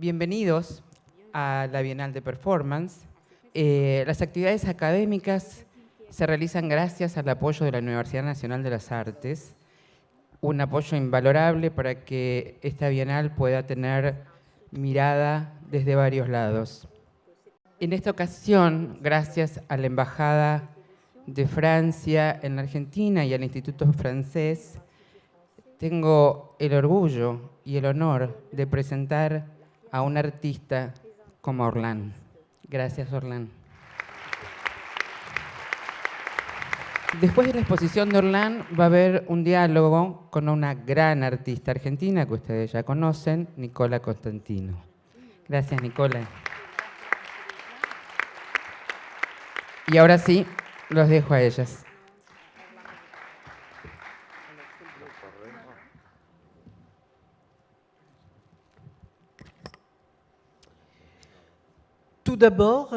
Bienvenidos a la Bienal de Performance. Las actividades académicas se realizan gracias al apoyo de la Universidad Nacional de las Artes, un apoyo invalorable para que esta Bienal pueda tener mirada desde varios lados. En esta ocasión, gracias a la Embajada de Francia en la Argentina y al Instituto Francés, tengo el orgullo y el honor de presentar a un artista como Orlán. Gracias, Orlán. Después de la exposición de Orlán va a haber un diálogo con una gran artista argentina que ustedes ya conocen, Nicola Constantino. Gracias, Nicola. Y ahora sí, los dejo a ellas. Tout d'abord,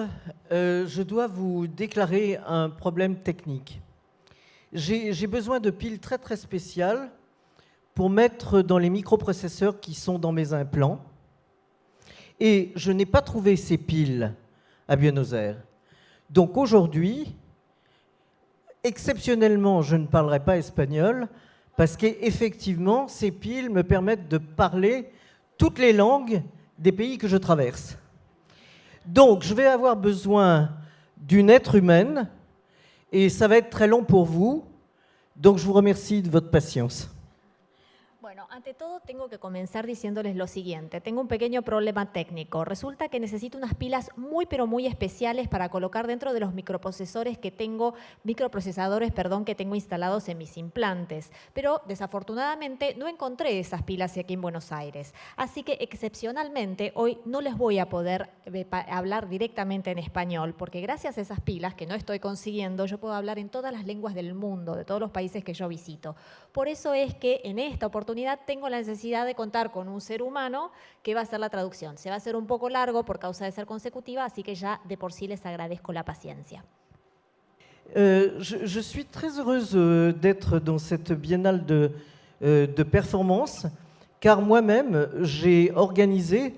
je dois vous déclarer un problème technique. J'ai besoin de piles très très spéciales pour mettre dans les microprocesseurs qui sont dans mes implants. Et je n'ai pas trouvé ces piles à Buenos Aires. Donc aujourd'hui, exceptionnellement, je ne parlerai pas espagnol parce qu'effectivement, ces piles me permettent de parler toutes les langues des pays que je traverse. Donc, je vais avoir besoin d'une être humaine et ça va être très long pour vous. Donc, je vous remercie de votre patience. Bueno, ante todo tengo que comenzar diciéndoles lo siguiente. Tengo un pequeño problema técnico. Resulta que necesito unas pilas muy, pero muy especiales para colocar dentro de los microprocesadores que tengo instalados en mis implantes. Pero desafortunadamente no encontré esas pilas aquí en Buenos Aires. Así que excepcionalmente hoy no les voy a poder hablar directamente en español, porque gracias a esas pilas que no estoy consiguiendo, yo puedo hablar en todas las lenguas del mundo, de todos los países que yo visito. Por eso es que en esta oportunidad tengo la necesidad de contar con un ser humano que va a hacer la traducción. Se va a hacer un poco largo por causa de ser consecutiva, así que ya de por sí les agradezco la paciencia. Je suis très heureuse d'être dans cette biennale de performance, car moi-même, j'ai organisé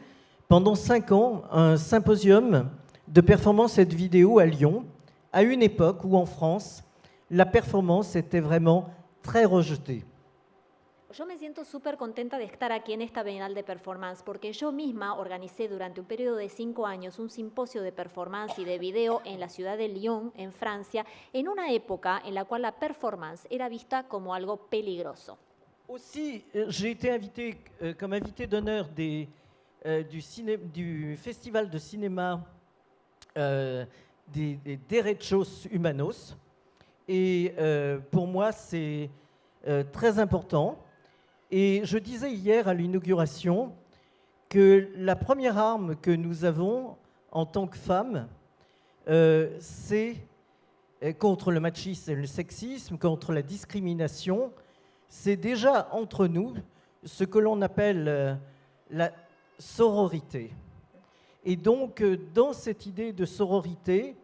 pendant 5 ans un symposium de performance et de vidéo à Lyon, à une époque où en France, la performance était vraiment très rejetée. Yo me siento súper contenta de estar aquí en esta Bienal de Performance porque yo misma organicé durante un periodo de 5 años un simposio de performance y de video en la ciudad de Lyon, en Francia, en una época en la cual la performance era vista como algo peligroso. Aussi, j'ai été invité comme invité d'honneur du Festival de cinéma des Derechos Humanos. Et pour moi, c'est très important. Et je disais hier à l'inauguration que la première arme que nous avons en tant que femmes, c'est contre le machisme et le sexisme, contre la discrimination, c'est déjà entre nous ce que l'on appelle la sororité. Et donc, dans cette idée de sororité,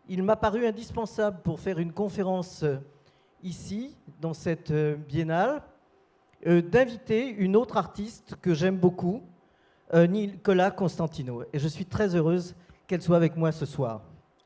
il m'a paru indispensable pour faire une conférence ici, dans cette biennale, d'inviter une autre artiste que j'aime beaucoup, Nicola Constantino. Et je suis très heureuse qu'elle soit avec moi ce soir.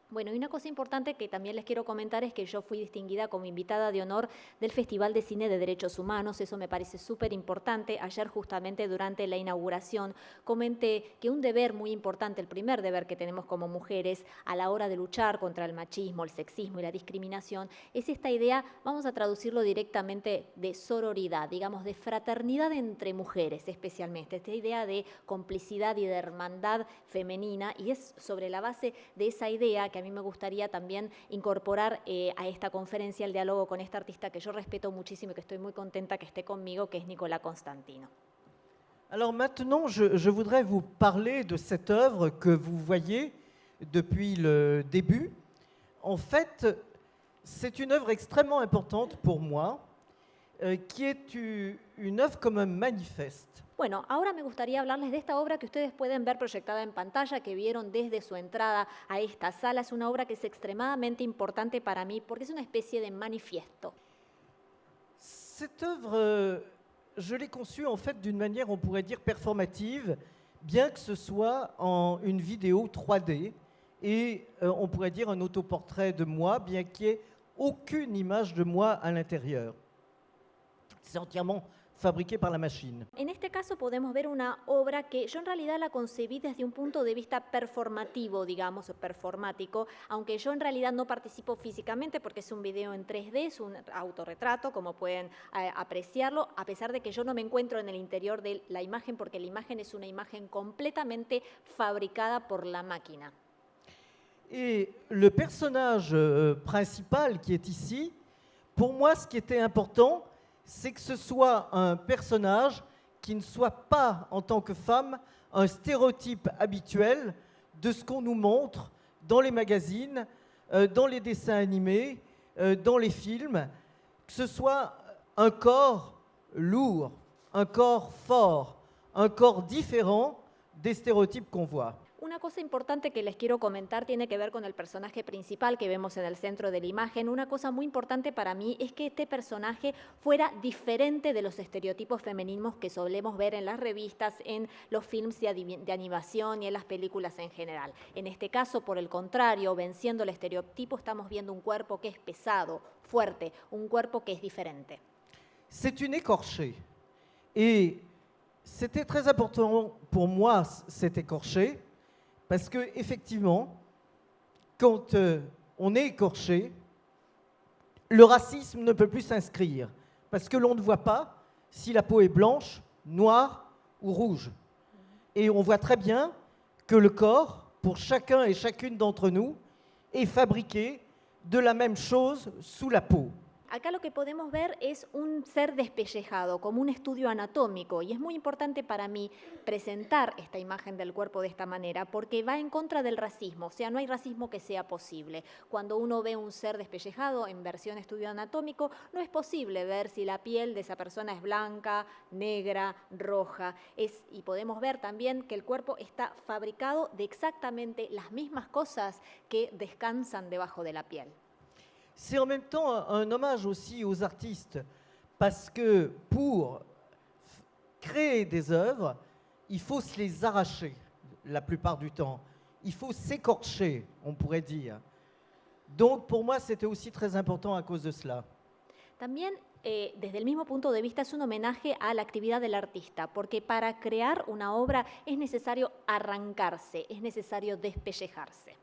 Bueno, y una cosa importante que también les quiero comentar es que yo fui distinguida como invitada de honor del Festival de Cine de Derechos Humanos. Eso me parece súper importante. Ayer, justamente durante la inauguración, comenté que un deber muy importante, el primer deber que tenemos como mujeres a la hora de luchar contra el machismo, el sexismo y la discriminación, es esta idea, vamos a traducirlo directamente, de sororidad, digamos, de fraternidad entre mujeres especialmente. Esta idea de complicidad y de hermandad femenina, y es sobre la base de esa idea que a mí me gustaría también incorporar a esta conferencia el diálogo con esta artista que yo respeto muchísimo y que estoy muy contenta que esté conmigo, que es Nicola Constantino. Alors maintenant, je voudrais vous parler de cette œuvre que vous voyez depuis le début. En fait, c'est une œuvre extrêmement importante pour moi, qui est une œuvre comme un manifeste. Bueno, ahora me gustaría hablarles de esta obra que ustedes pueden ver proyectada en pantalla, que vieron desde su entrada a esta sala. Es una obra que es extremadamente importante para mí porque es una especie de manifiesto. Cette œuvre, je l'ai conçue en fait d'une manière, on pourrait dire, performative, bien que ce soit en une vidéo 3D et on pourrait dire un autoportrait de moi, bien qu'il n'y ait aucune image de moi à l'intérieur. C'est entièrement fabriqué par la machine. En este caso podemos ver una obra que yo en realidad la concebí desde un punto de vista performativo, digamos, o performático, aunque yo en realidad no participo físicamente porque es un video en 3D, es un autorretrato, como pueden apreciarlo, a pesar de que yo no me encuentro en el interior de la imagen porque la imagen es una imagen completamente fabricada por la máquina. Et le personnage principal qui est ici, pour moi, ce qui était important, c'est que ce soit un personnage qui ne soit pas, en tant que femme, un stéréotype habituel de ce qu'on nous montre dans les magazines, dans les dessins animés, dans les films, que ce soit un corps lourd, un corps fort, un corps différent des stéréotypes qu'on voit. Una cosa importante que les quiero comentar tiene que ver con el personaje principal que vemos en el centro de la imagen. Una cosa muy importante para mí es que este personaje fuera diferente de los estereotipos femeninos que solemos ver en las revistas, en los films de animación y en las películas en general. En este caso, por el contrario, venciendo el estereotipo, estamos viendo un cuerpo que es pesado, fuerte, un cuerpo que es diferente. C'est une écorchée. Et c'était très important pour moi, cet écorché, parce que effectivement, quand on est écorché, le racisme ne peut plus s'inscrire, parce que l'on ne voit pas si la peau est blanche, noire ou rouge. Et on voit très bien que le corps, pour chacun et chacune d'entre nous, est fabriqué de la même chose sous la peau. Acá lo que podemos ver es un ser despellejado, como un estudio anatómico, y es muy importante para mí presentar esta imagen del cuerpo de esta manera porque va en contra del racismo, o sea, no hay racismo que sea posible. Cuando uno ve un ser despellejado en versión estudio anatómico, no es posible ver si la piel de esa persona es blanca, negra, roja, y podemos ver también que el cuerpo está fabricado de exactamente las mismas cosas que descansan debajo de la piel. C'est en même temps un hommage aussi aux artistes, parce que pour créer des œuvres, il faut se les arracher la plupart du temps. Il faut s'écorcher, on pourrait dire. Donc pour moi, c'était aussi très important à cause de cela. También, desde el mismo punto de vista, es un homenaje a la actividad del artista, porque para crear una obra es necesario arrancarse, es necesario despellejarse.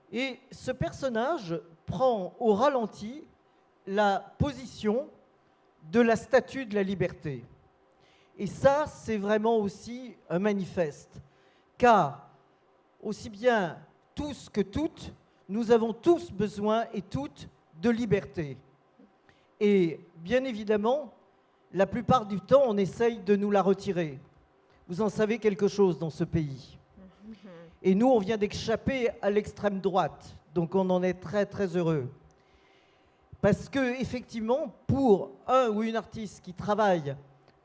Et ce personnage prend au ralenti la position de la statue de la liberté. Et ça, c'est vraiment aussi un manifeste, car aussi bien tous que toutes, nous avons tous besoin et toutes de liberté. Et bien évidemment, la plupart du temps, on essaye de nous la retirer. Vous en savez quelque chose dans ce pays. Et nous, on vient d'échapper à l'extrême droite, donc on en est très très heureux. Parce que effectivement, pour un ou une artiste qui travaille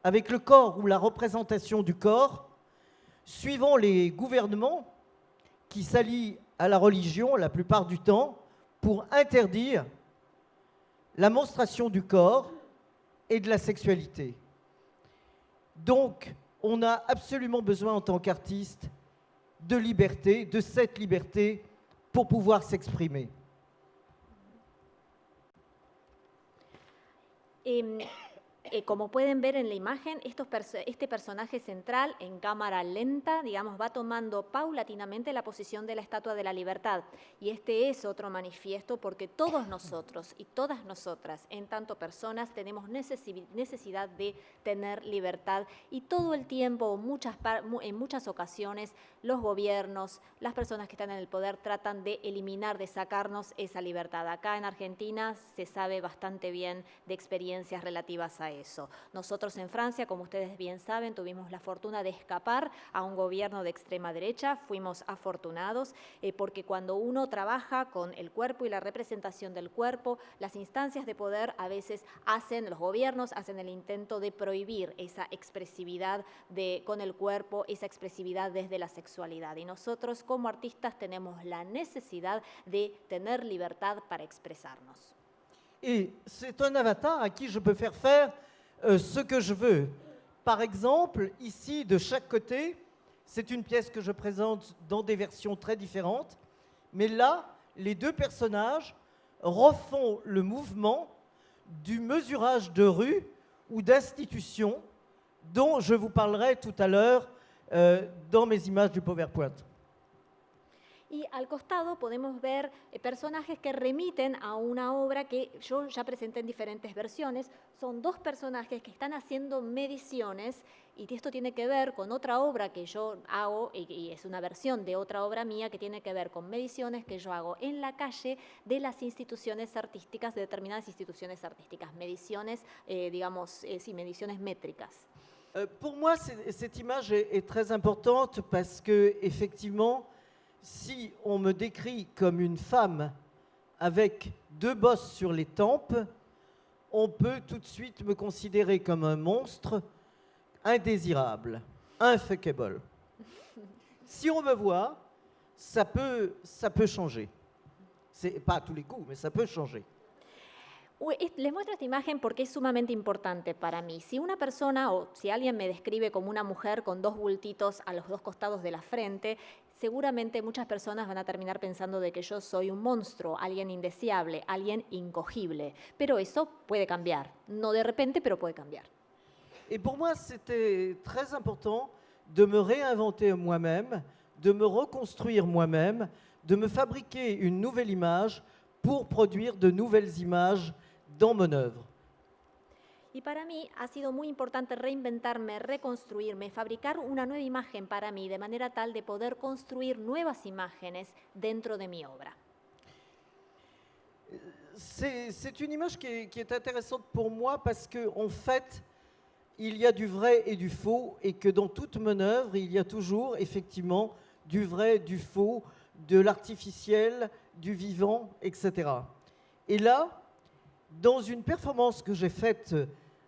avec le corps ou la représentation du corps, suivant les gouvernements qui s'allient à la religion la plupart du temps pour interdire la monstration du corps et de la sexualité. Donc, on a absolument besoin en tant qu'artiste de liberté, de cette liberté pour pouvoir s'exprimer. Como pueden ver en la imagen, este personaje central en cámara lenta, digamos, va tomando paulatinamente la posición de la Estatua de la Libertad. Y este es otro manifiesto porque todos nosotros y todas nosotras, en tanto personas, tenemos necesidad de tener libertad. Y todo el tiempo, en muchas ocasiones, los gobiernos, las personas que están en el poder tratan de eliminar, de sacarnos esa libertad. Acá en Argentina se sabe bastante bien de experiencias relativas a eso. Nosotros en Francia, como ustedes bien saben, tuvimos la fortuna de escapar a un gobierno de extrema derecha, fuimos afortunados porque cuando uno trabaja con el cuerpo y la representación del cuerpo, las instancias de poder a veces los gobiernos hacen el intento de prohibir esa expresividad con el cuerpo, esa expresividad desde la sexualidad. Y nosotros como artistas tenemos la necesidad de tener libertad para expresarnos. Et c'est un avatar à qui je peux faire ce que je veux. Par exemple, ici, de chaque côté, C'est une pièce que je présente dans des versions très différentes, mais là, les deux personnages refont le mouvement du mesurage de rue ou d'institution dont je vous parlerai tout à l'heure dans mes images du PowerPoint. Y al costado podemos ver personajes que remiten a una obra que yo ya presenté en diferentes versiones. Son dos personajes que están haciendo mediciones y esto tiene que ver con otra obra que yo hago y es una versión de otra obra mía que tiene que ver con mediciones que yo hago en la calle de las instituciones artísticas, de determinadas instituciones artísticas. Mediciones, sí, mediciones métricas. Pour moi, cette image est très importante parce que, effectivement, si on me décrit comme une femme avec deux bosses sur les tempes, on peut tout de suite me considérer comme un monstre indésirable, infuckable. Si on me voit, ça peut changer. C'est pas à tous les coups, mais ça peut changer. Les muestro esta imagen porque es sumamente importante para mí. Si una persona o si alguien me describe como una mujer con dos bultitos a los dos costados de la frente, seguramente muchas personas van a terminar pensando de que yo soy un monstruo, alguien indeseable, alguien incogible. Pero eso puede cambiar. No de repente, pero puede cambiar. Et pour moi, c'était très important de me réinventer moi-même, de me reconstruire moi-même, de me fabriquer une nouvelle image pour produire de nouvelles images dans mon œuvre. Y para mí ha sido muy importante reinventarme, reconstruirme, fabricar una nueva imagen para mí, de manera tal de poder construir nuevas imágenes dentro de mi obra. C'est une image qui est intéressante pour moi parce qu'en fait, il y a du vrai et du faux et que dans toute mon œuvre, il y a toujours effectivement du vrai, du faux, de l'artificiel, du vivant, etc. Et là, dans une performance que j'ai faite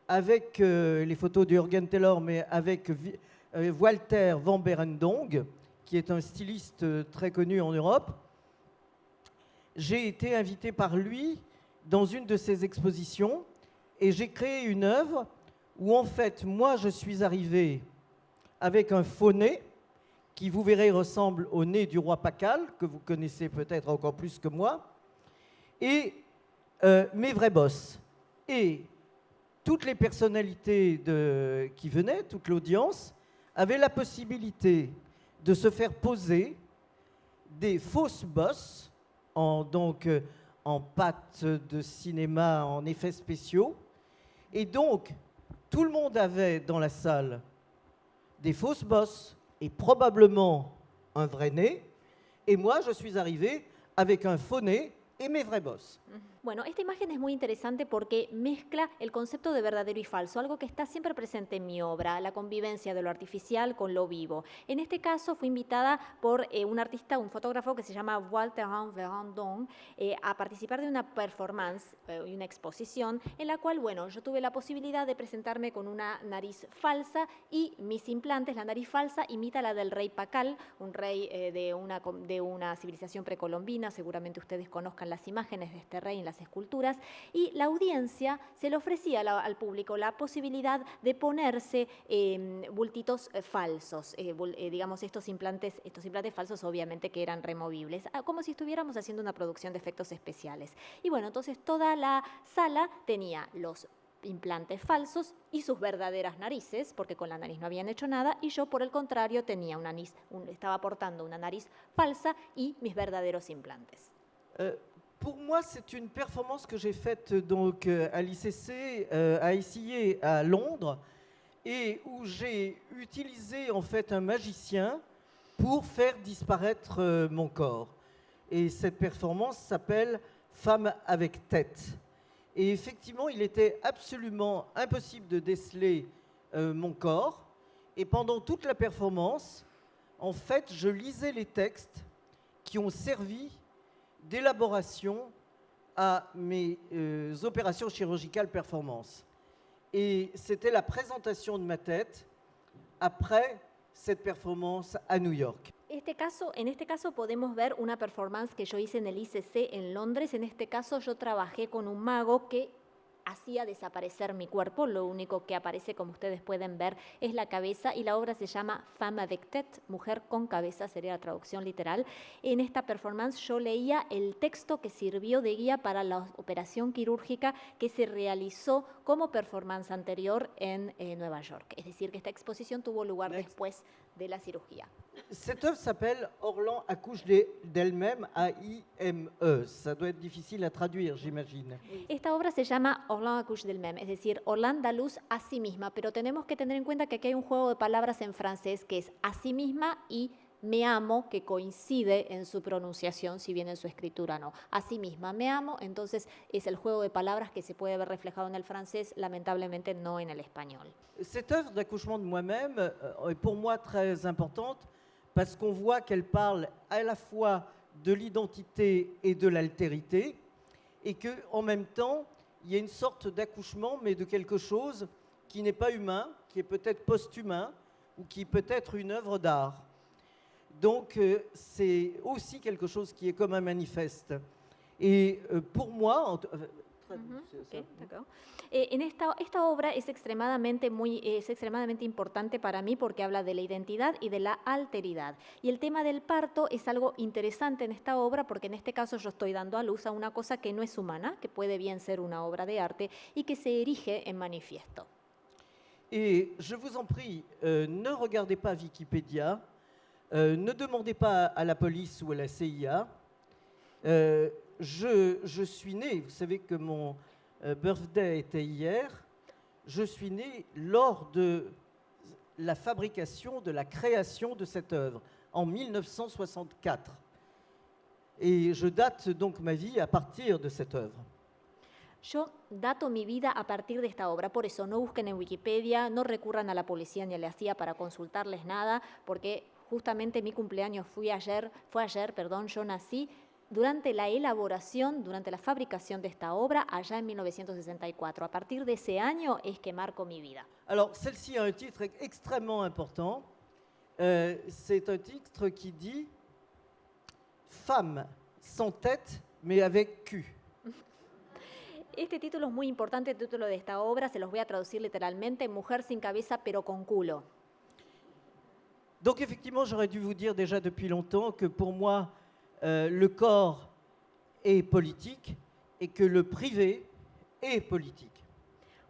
avec les photos de Jürgen Teller, mais avec Walter van Beirendonck, qui est un styliste très connu en Europe, j'ai été invité par lui dans une de ses expositions et j'ai créé une œuvre où en fait, moi, je suis arrivé avec un faux nez qui, vous verrez, ressemble au nez du roi Pakal, que vous connaissez peut-être encore plus que moi, et mes vrais boss. Et toutes les personnalités qui venaient, toute l'audience, avaient la possibilité de se faire poser des fausses bosses en pâte de cinéma, en effets spéciaux. Et donc, tout le monde avait dans la salle des fausses bosses et probablement un vrai nez. Et moi, je suis arrivé avec un faux nez et mes vrais bosses. Bueno, esta imagen es muy interesante porque mezcla el concepto de verdadero y falso, algo que está siempre presente en mi obra, la convivencia de lo artificial con lo vivo. En este caso fui invitada por un artista, un fotógrafo que se llama Walter van Beirendonck a participar de una performance y una exposición en la cual, bueno, yo tuve la posibilidad de presentarme con una nariz falsa y mis implantes, la nariz falsa imita la del rey Pakal, un rey de una civilización precolombina, seguramente ustedes conozcan las imágenes de este rey en las esculturas, y la audiencia se le ofrecía al público la posibilidad de ponerse bultitos falsos, digamos estos implantes falsos obviamente que eran removibles, como si estuviéramos haciendo una producción de efectos especiales. Y bueno, entonces toda la sala tenía los implantes falsos y sus verdaderas narices, porque con la nariz no habían hecho nada, y yo por el contrario tenía estaba portando una nariz falsa y mis verdaderos implantes. Pour moi, c'est une performance que j'ai faite donc à l'ICC, à ICIE à Londres, et où j'ai utilisé en fait un magicien pour faire disparaître mon corps. Et cette performance s'appelle Femme avec tête. Et effectivement, il était absolument impossible de déceler mon corps. Et pendant toute la performance, en fait, je lisais les textes qui ont servi d'élaboration à mes opérations chirurgicales performance. Et c'était la présentation de ma tête après cette performance à New York. En este caso podemos ver una performance que yo hice en el ICC en Londres. En este caso yo trabajé con un mago que hacía desaparecer mi cuerpo. Lo único que aparece, como ustedes pueden ver, es la cabeza, y la obra se llama Femme avec tête, mujer con cabeza, sería la traducción literal. En esta performance yo leía el texto que sirvió de guía para la operación quirúrgica que se realizó como performance anterior en Nueva York. Es decir, que esta exposición tuvo lugar después de la cirugía. Cette œuvre s'appelle Orlan accouche d'elle-même, A-I-M-E. Ça doit être difficile à traduire, j'imagine. Esta obra se llama Orlan accouche d'elle-même, es decir, Orlan da luz a sí misma, pero tenemos que tener en cuenta que aquí hay un juego de palabras en francés que es a sí misma y me amo, que coincide en su pronunciación, si bien en su escritura no. A sí misma, me amo, entonces es el juego de palabras que se puede ver reflejado en el francés, lamentablemente no en el español. Cette œuvre d'accouchement de moi-même est pour moi très importante parce qu'on voit qu'elle parle à la fois de l'identité et de l'altérité et qu'en même temps, il y a une sorte d'accouchement, mais de quelque chose qui n'est pas humain, qui est peut-être post-humain ou qui peut être une œuvre d'art. Donc, c'est aussi quelque chose qui est comme un manifeste. Et pour moi... Okay, esta obra es extremadamente importante para mí porque habla de la identidad y de la alteridad. Y el tema del parto es algo interesante en esta obra porque en este caso yo estoy dando a luz a una cosa que no es humana, que puede bien ser una obra de arte y que se erige en manifiesto. Et je vous en prie, ne regardez pas Wikipédia, ne demandez pas à la police ou à la CIA. Je suis né, vous savez que mon birthday était hier, je suis né lors de la fabrication, de la création de cette œuvre, en 1964. Et je date donc ma vie à partir de cette œuvre. Yo dato mi vida a partir de esta obra, por eso no busquen en Wikipedia, no recurran a la policía ni a la CIA para consultarles nada, porque justamente mi cumpleaños fue ayer, yo nací durante la elaboración, durante la fabricación de esta obra, allá en 1964. A partir de ese año es que marco mi vida. Alors, celle-ci a un titre extrêmement important. C'est un titre qui dit « Femme sans tête, mais avec cul ». Este título es muy importante, el título de esta obra, se los voy a traducir literalmente, Mujer sin cabeza pero con culo. Donc effectivement, j'aurais dû vous dire déjà depuis longtemps que pour moi, le corps est politique et que le privé est politique.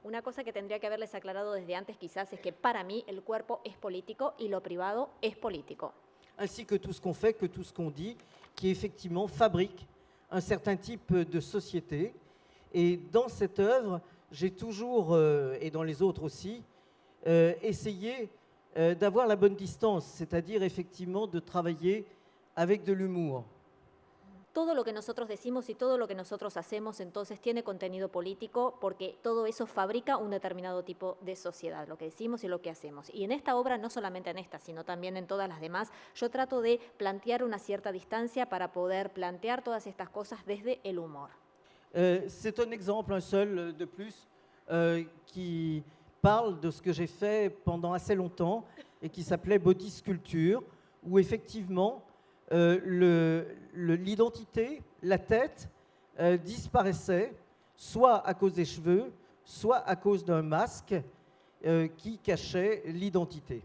Una cosa que tendría que haberles aclarado desde antes quizás es que para mí el cuerpo es político y lo privado es político. Ainsi que tout ce qu'on fait, que tout ce qu'on dit, qui effectivement fabrique un certain type de société. Et dans cette œuvre, j'ai toujours, et dans les autres aussi, essayé d'avoir la bonne distance, c'est-à-dire effectivement de travailler avec de l'humour. Todo lo que nosotros decimos y todo lo que nosotros hacemos entonces tiene contenido político porque todo eso fabrica un determinado tipo de sociedad, lo que decimos y lo que hacemos. Y en esta obra, no solamente en esta, sino también en todas las demás, yo trato de plantear una cierta distancia para poder plantear todas estas cosas desde el humor. C'est un exemple, un seul de plus, qui parle de ce que j'ai fait pendant assez longtemps et qui s'appelait Body Sculpture, où effectivement l'identité, la tête, disparaissait, soit à cause des cheveux, soit à cause d'un masque qui cachait l'identité.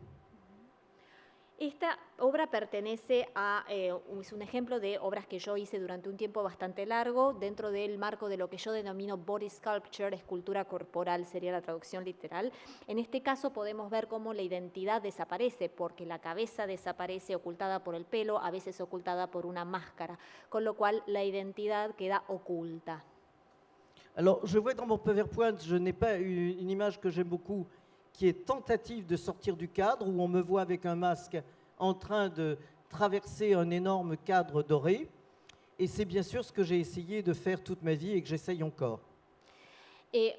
Esta obra pertenece a, es un ejemplo de obras que yo hice durante un tiempo bastante largo dentro del marco de lo que yo denomino body sculpture, escultura corporal, sería la traducción literal. En este caso podemos ver cómo la identidad desaparece porque la cabeza desaparece ocultada por el pelo, a veces ocultada por una máscara, con lo cual la identidad queda oculta. Alors, je vois dans mon PowerPoint, je n'ai pas une image que j'aime beaucoup, qui est tentative de sortir du cadre, où on me voit avec un masque en train de traverser un énorme cadre doré. Et c'est bien sûr ce que j'ai essayé de faire toute ma vie et que j'essaye encore.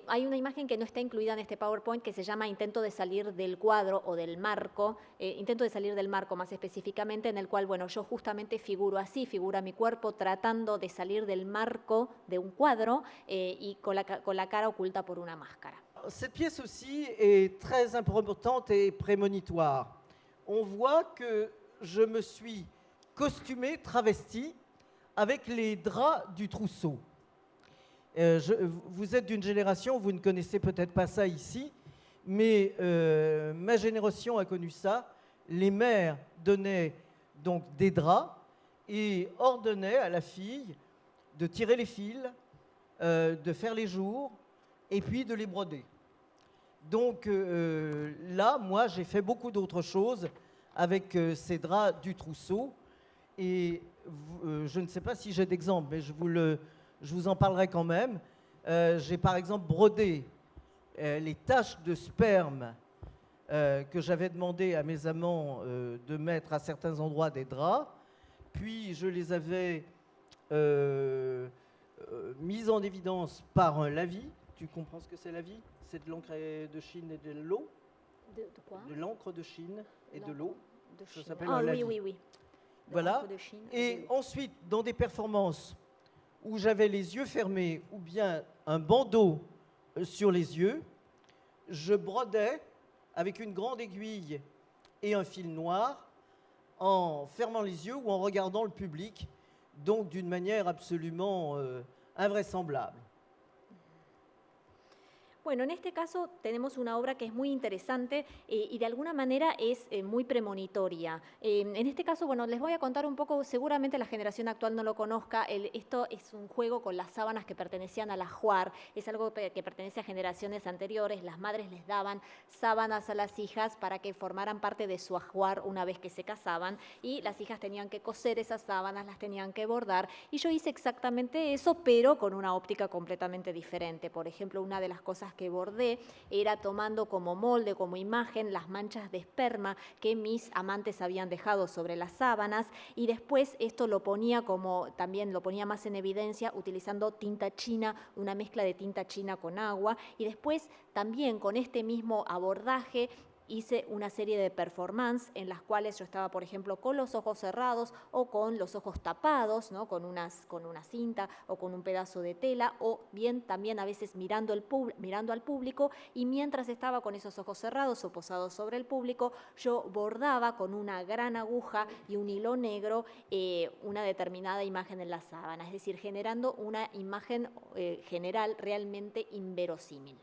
Hay una imagen que no está incluida en este PowerPoint que se llama Intento de salir del cuadro o del marco, Intento de salir del marco más específicamente, en el cual, bueno, yo justamente figuro así, figura mi cuerpo tratando de salir del marco de un cuadro y con la cara oculta por una máscara. Cette pièce aussi est très importante et prémonitoire. On voit que je me suis costumé, travesti, avec les draps du trousseau. Vous êtes d'une génération, vous ne connaissez peut-être pas ça ici, mais ma génération a connu ça. Les mères donnaient donc des draps et ordonnaient à la fille de tirer les fils, de faire les jours et puis de les broder. Donc là, moi, j'ai fait beaucoup d'autres choses avec ces draps du trousseau. Et je ne sais pas si j'ai d'exemple, mais je vous en parlerai quand même. J'ai par exemple brodé les taches de sperme que j'avais demandé à mes amants de mettre à certains endroits des draps. Puis je les avais mises en évidence par un lavis. Tu comprends ce que c'est lavis? C'est de l'encre de Chine et de l'eau. De quoi? De l'encre de Chine et de l'eau. De Ça Chine. s'appelle Ah un oui, lavis. oui, oui. De Voilà. l'encre de Chine de Et l'eau. ensuite, dans des performances où j'avais les yeux fermés ou bien un bandeau sur les yeux, je brodais avec une grande aiguille et un fil noir en fermant les yeux ou en regardant le public, donc d'une manière absolument invraisemblable. Bueno, en este caso tenemos una obra que es muy interesante y de alguna manera es muy premonitoria. En este caso, bueno, les voy a contar un poco, seguramente la generación actual no lo conozca, esto es un juego con las sábanas que pertenecían al ajuar, es algo que pertenece a generaciones anteriores, las madres les daban sábanas a las hijas para que formaran parte de su ajuar una vez que se casaban y las hijas tenían que coser esas sábanas, las tenían que bordar y yo hice exactamente eso, pero con una óptica completamente diferente. Por ejemplo, una de las cosas que bordé era tomando como molde, como imagen, las manchas de esperma que mis amantes habían dejado sobre las sábanas y después esto lo ponía como, también lo ponía más en evidencia utilizando tinta china, una mezcla de tinta china con agua y después también con este mismo abordaje hice una serie de performance en las cuales yo estaba, por ejemplo, con los ojos cerrados o con los ojos tapados, ¿no? con una cinta o con un pedazo de tela, o bien también a veces mirando al público, y mientras estaba con esos ojos cerrados o posados sobre el público, yo bordaba con una gran aguja y un hilo negro una determinada imagen en la sábana, es decir, generando una imagen general realmente inverosímil.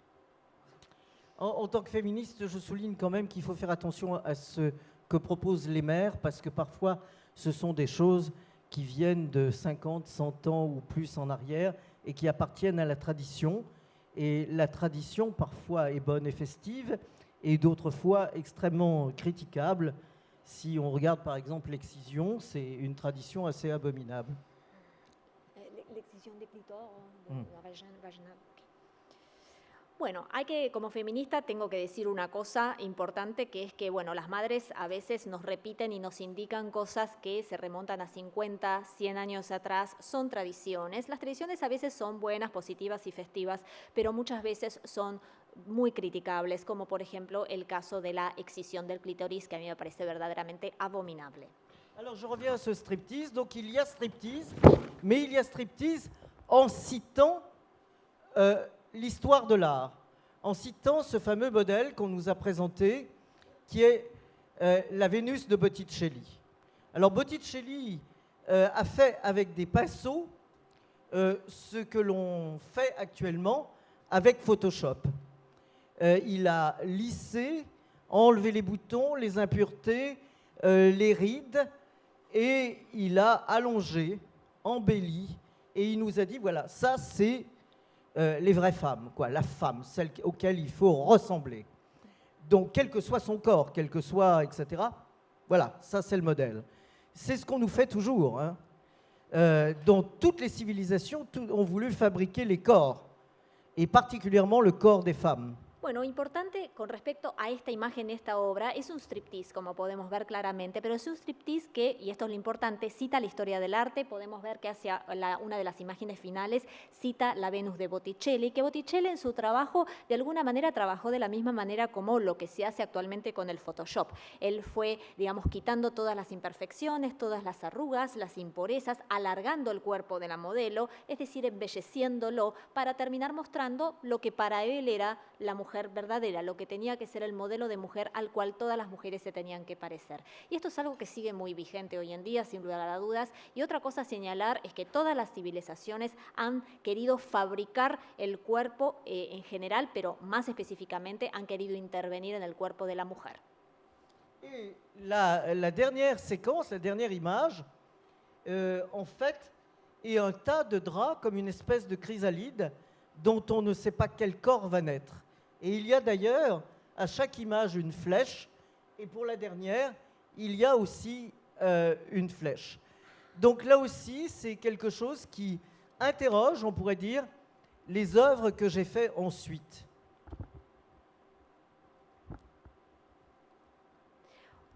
En tant que féministe, je souligne quand même qu'il faut faire attention à ce que proposent les mères, parce que parfois, ce sont des choses qui viennent de 50, 100 ans ou plus en arrière et qui appartiennent à la tradition. Et la tradition, parfois, est bonne et festive, et d'autres fois extrêmement critiquable. Si on regarde, par exemple, l'excision, c'est une tradition assez abominable. L'excision des clitoris, la vaginale. Bueno, hay que, como feminista, tengo que decir una cosa importante, que es que, bueno, las madres a veces nos repiten y nos indican cosas que se remontan a 50, 100 años atrás, son tradiciones. Las tradiciones a veces son buenas, positivas y festivas, pero muchas veces son muy criticables, como por ejemplo el caso de la excisión del clítoris, que a mí me parece verdaderamente abominable. Alors, je reviens à ce striptease. Donc, il y a striptease, mais il y a striptease en citant l'histoire de l'art, en citant ce fameux modèle qu'on nous a présenté, qui est la Vénus de Botticelli. Alors, Botticelli a fait avec des pinceaux ce que l'on fait actuellement avec Photoshop. Il a lissé, enlevé les boutons, les impuretés, les rides, et il a allongé, embelli, et il nous a dit, voilà, ça c'est les vraies femmes, quoi, la femme, celle auquel il faut ressembler. Donc, quel que soit son corps, quel que soit, etc., voilà, ça c'est le modèle. C'est ce qu'on nous fait toujours. Hein. Dans toutes les civilisations, ont voulu fabriquer les corps, et particulièrement le corps des femmes. Bueno, importante con respecto a esta imagen, esta obra, es un striptease, como podemos ver claramente, pero es un striptease que, y esto es lo importante, cita la historia del arte. Podemos ver que hacia una de las imágenes finales cita la Venus de Botticelli, que Botticelli en su trabajo de alguna manera trabajó de la misma manera como lo que se hace actualmente con el Photoshop. Él fue, digamos, quitando todas las imperfecciones, todas las arrugas, las impurezas, alargando el cuerpo de la modelo, es decir, embelleciéndolo para terminar mostrando lo que para él era la mujer mujer verdadera, lo que tenía que ser el modelo de mujer al cual todas las mujeres se tenían que parecer. Y esto es algo que sigue muy vigente hoy en día, sin lugar a dudas. Y otra cosa a señalar es que todas las civilizaciones han querido fabricar el cuerpo en general, pero más específicamente han querido intervenir en el cuerpo de la mujer. Et la dernière séquence, la dernière image, en fait, est un tas de draps comme une espèce de chrysalide dont on ne sait pas quel corps va naître. Et il y a d'ailleurs à chaque image une flèche, et pour la dernière, il y a aussi une flèche. Donc là aussi, c'est quelque chose qui interroge, on pourrait dire, les œuvres que j'ai faites ensuite.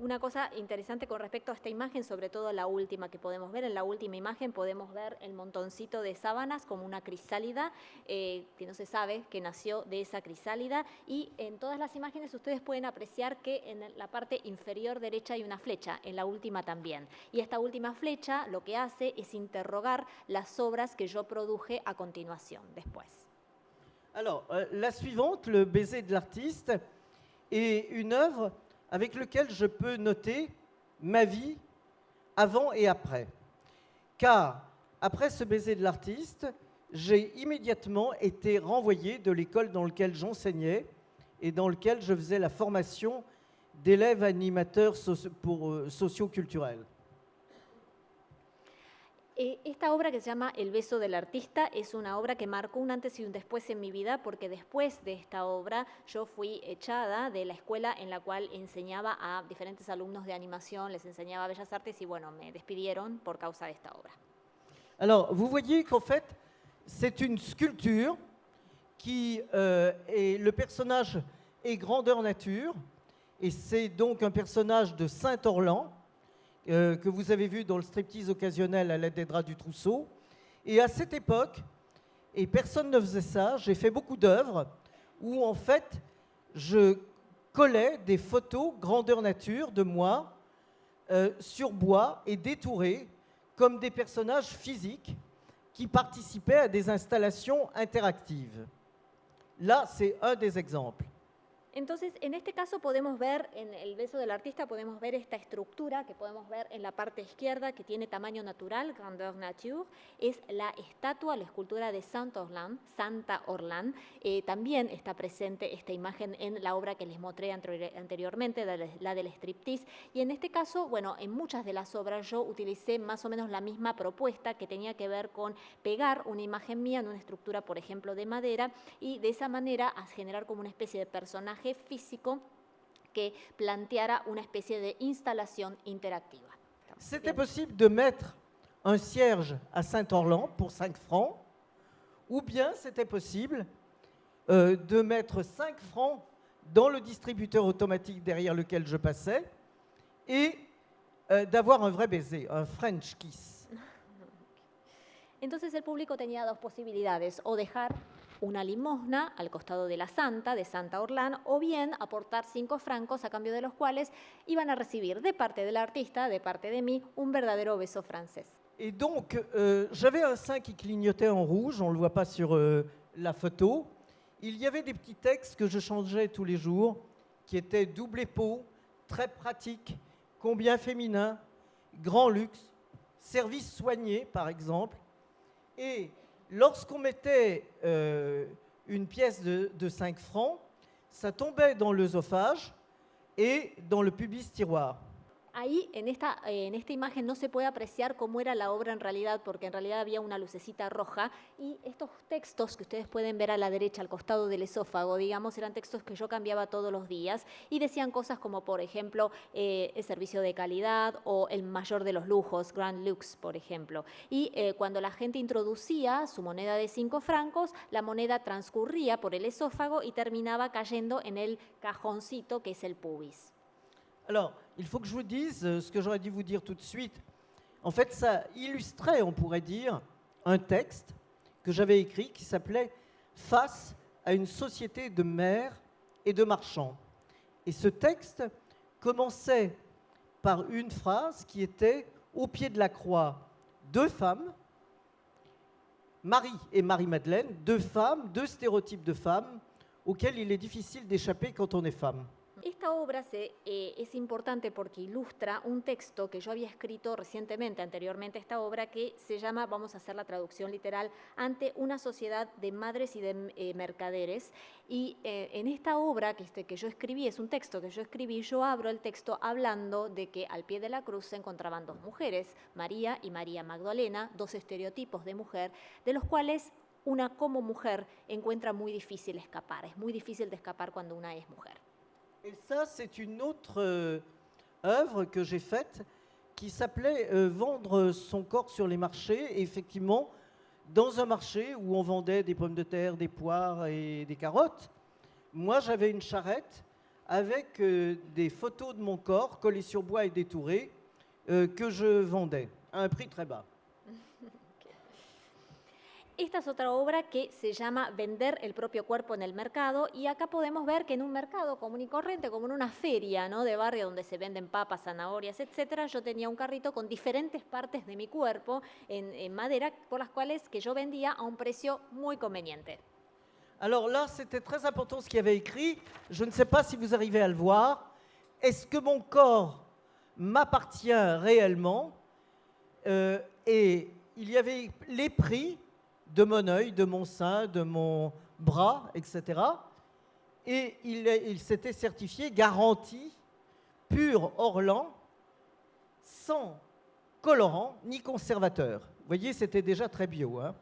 Una cosa interesante con respecto a esta imagen, sobre todo la última que podemos ver, en la última imagen podemos ver el montoncito de sábanas como una crisálida, que no se sabe que nació de esa crisálida, y en todas las imágenes ustedes pueden apreciar que en la parte inferior derecha hay una flecha, en la última también. Y esta última flecha lo que hace es interrogar las obras que yo produje a continuación, después. Alors, la suivante, le baiser de l'artiste, est une œuvre avec lequel je peux noter ma vie avant et après. Car après ce baiser de l'artiste, j'ai immédiatement été renvoyé de l'école dans laquelle j'enseignais et dans laquelle je faisais la formation d'élèves animateurs socioculturels. Esta obra que se llama El beso del artista es una obra que marcó un antes y un después en mi vida, porque después de esta obra yo fui echada de la escuela en la cual enseñaba a diferentes alumnos de animación, les enseñaba Bellas Artes y bueno, me despidieron por causa de esta obra. Alors, vous voyez qu'en fait, c'est une sculpture qui est le personnage est grandeur nature, et c'est donc un personnage de Saint-Orlan, que vous avez vu dans le striptease occasionnel à l'aide des draps du trousseau. Et à cette époque, et personne ne faisait ça, j'ai fait beaucoup d'œuvres où en fait, je collais des photos grandeur nature de moi sur bois et détourées comme des personnages physiques qui participaient à des installations interactives. Là, c'est un des exemples. Entonces, en este caso podemos ver, en el beso del artista, podemos ver esta estructura que podemos ver en la parte izquierda, que tiene tamaño natural, grandeur nature, es la estatua, la escultura de Santa Orlan. También está presente esta imagen en la obra que les mostré anteriormente, la del striptease. Y en este caso, bueno, en muchas de las obras yo utilicé más o menos la misma propuesta que tenía que ver con pegar una imagen mía en una estructura, por ejemplo, de madera, y de esa manera a generar como una especie de personaje físico que planteara una especie de instalación interactiva. C'était possible de mettre un cierge à Saint-Orlan pour 5 francs, ou bien c'était possible de mettre 5 francs dans le distributeur automatique derrière lequel je passais et d'avoir un vrai baiser, un French kiss. Entonces el público tenía dos posibilidades, o dejar una limosna al costado de la Santa, de Santa Orlan, o bien aportar 5 francos a cambio de los cuales iban a recibir de parte del artista, de parte de mí, un verdadero beso francés. Et donc, j'avais un sein qui clignotait en rouge, on ne le voit pas sur la photo. Il y avait des petits textes que je changeais tous les jours, qui étaient double épaule, très pratique, combien féminin, grand luxe, service soigné, par exemple. Et lorsqu'on mettait une pièce de 5 francs, ça tombait dans l'œsophage et dans le pubis tiroir. Ahí, en esta imagen, no se puede apreciar cómo era la obra en realidad, porque en realidad había una lucecita roja, y estos textos que ustedes pueden ver a la derecha, al costado del esófago, digamos, eran textos que yo cambiaba todos los días, y decían cosas como, por ejemplo, el servicio de calidad o el mayor de los lujos, Grand Lux, por ejemplo. Y cuando la gente introducía su moneda de 5 francos, la moneda transcurría por el esófago y terminaba cayendo en el cajoncito que es el pubis. Alors, il faut que je vous dise ce que j'aurais dû vous dire tout de suite. En fait, ça illustrait, on pourrait dire, un texte que j'avais écrit qui s'appelait « Face à une société de mères et de marchands ». Et ce texte commençait par une phrase qui était « Au pied de la croix, 2 femmes, Marie et Marie-Madeleine, 2 femmes, 2 stéréotypes de femmes, auquel il est difficile d'échapper quand on est femme. Esta obra es importante porque ilustra un texto que yo había escrito recientemente, anteriormente a esta obra, que se llama, vamos a hacer la traducción literal, Ante una sociedad de madres y de mercaderes. Y en esta obra que yo escribí, es un texto que yo escribí, yo abro el texto hablando de que al pie de la cruz se encontraban dos mujeres, María y María Magdalena, dos estereotipos de mujer, de los cuales una como mujer encuentra muy difícil escapar. Es muy difícil de escapar cuando una es mujer. Et ça, c'est une autre œuvre que j'ai faite qui s'appelait Vendre son corps sur les marchés. Et effectivement, dans un marché où on vendait des pommes de terre, des poires et des carottes, moi j'avais une charrette avec des photos de mon corps collées sur bois et détourées que je vendais à un prix très bas. Esta es otra obra que se llama Vender el propio cuerpo en el mercado, y acá podemos ver que en un mercado común y corriente, como en una feria, ¿no?, de barrio donde se venden papas, zanahorias, etcétera, yo tenía un carrito con diferentes partes de mi cuerpo en madera, por las cuales que yo vendía a un precio muy conveniente. Alors là, c'était très important ce qu'il y avait écrit. Je ne sais pas si vous arrivez à le voir. Est-ce que mon corps m'appartient réellement? Et il y avait les prix de mon œil, de mon sein, de mon bras, etc. Et il s'était certifié garantie, pur Orlan, sans colorant ni conservateur. Vous voyez, c'était déjà très bio, hein.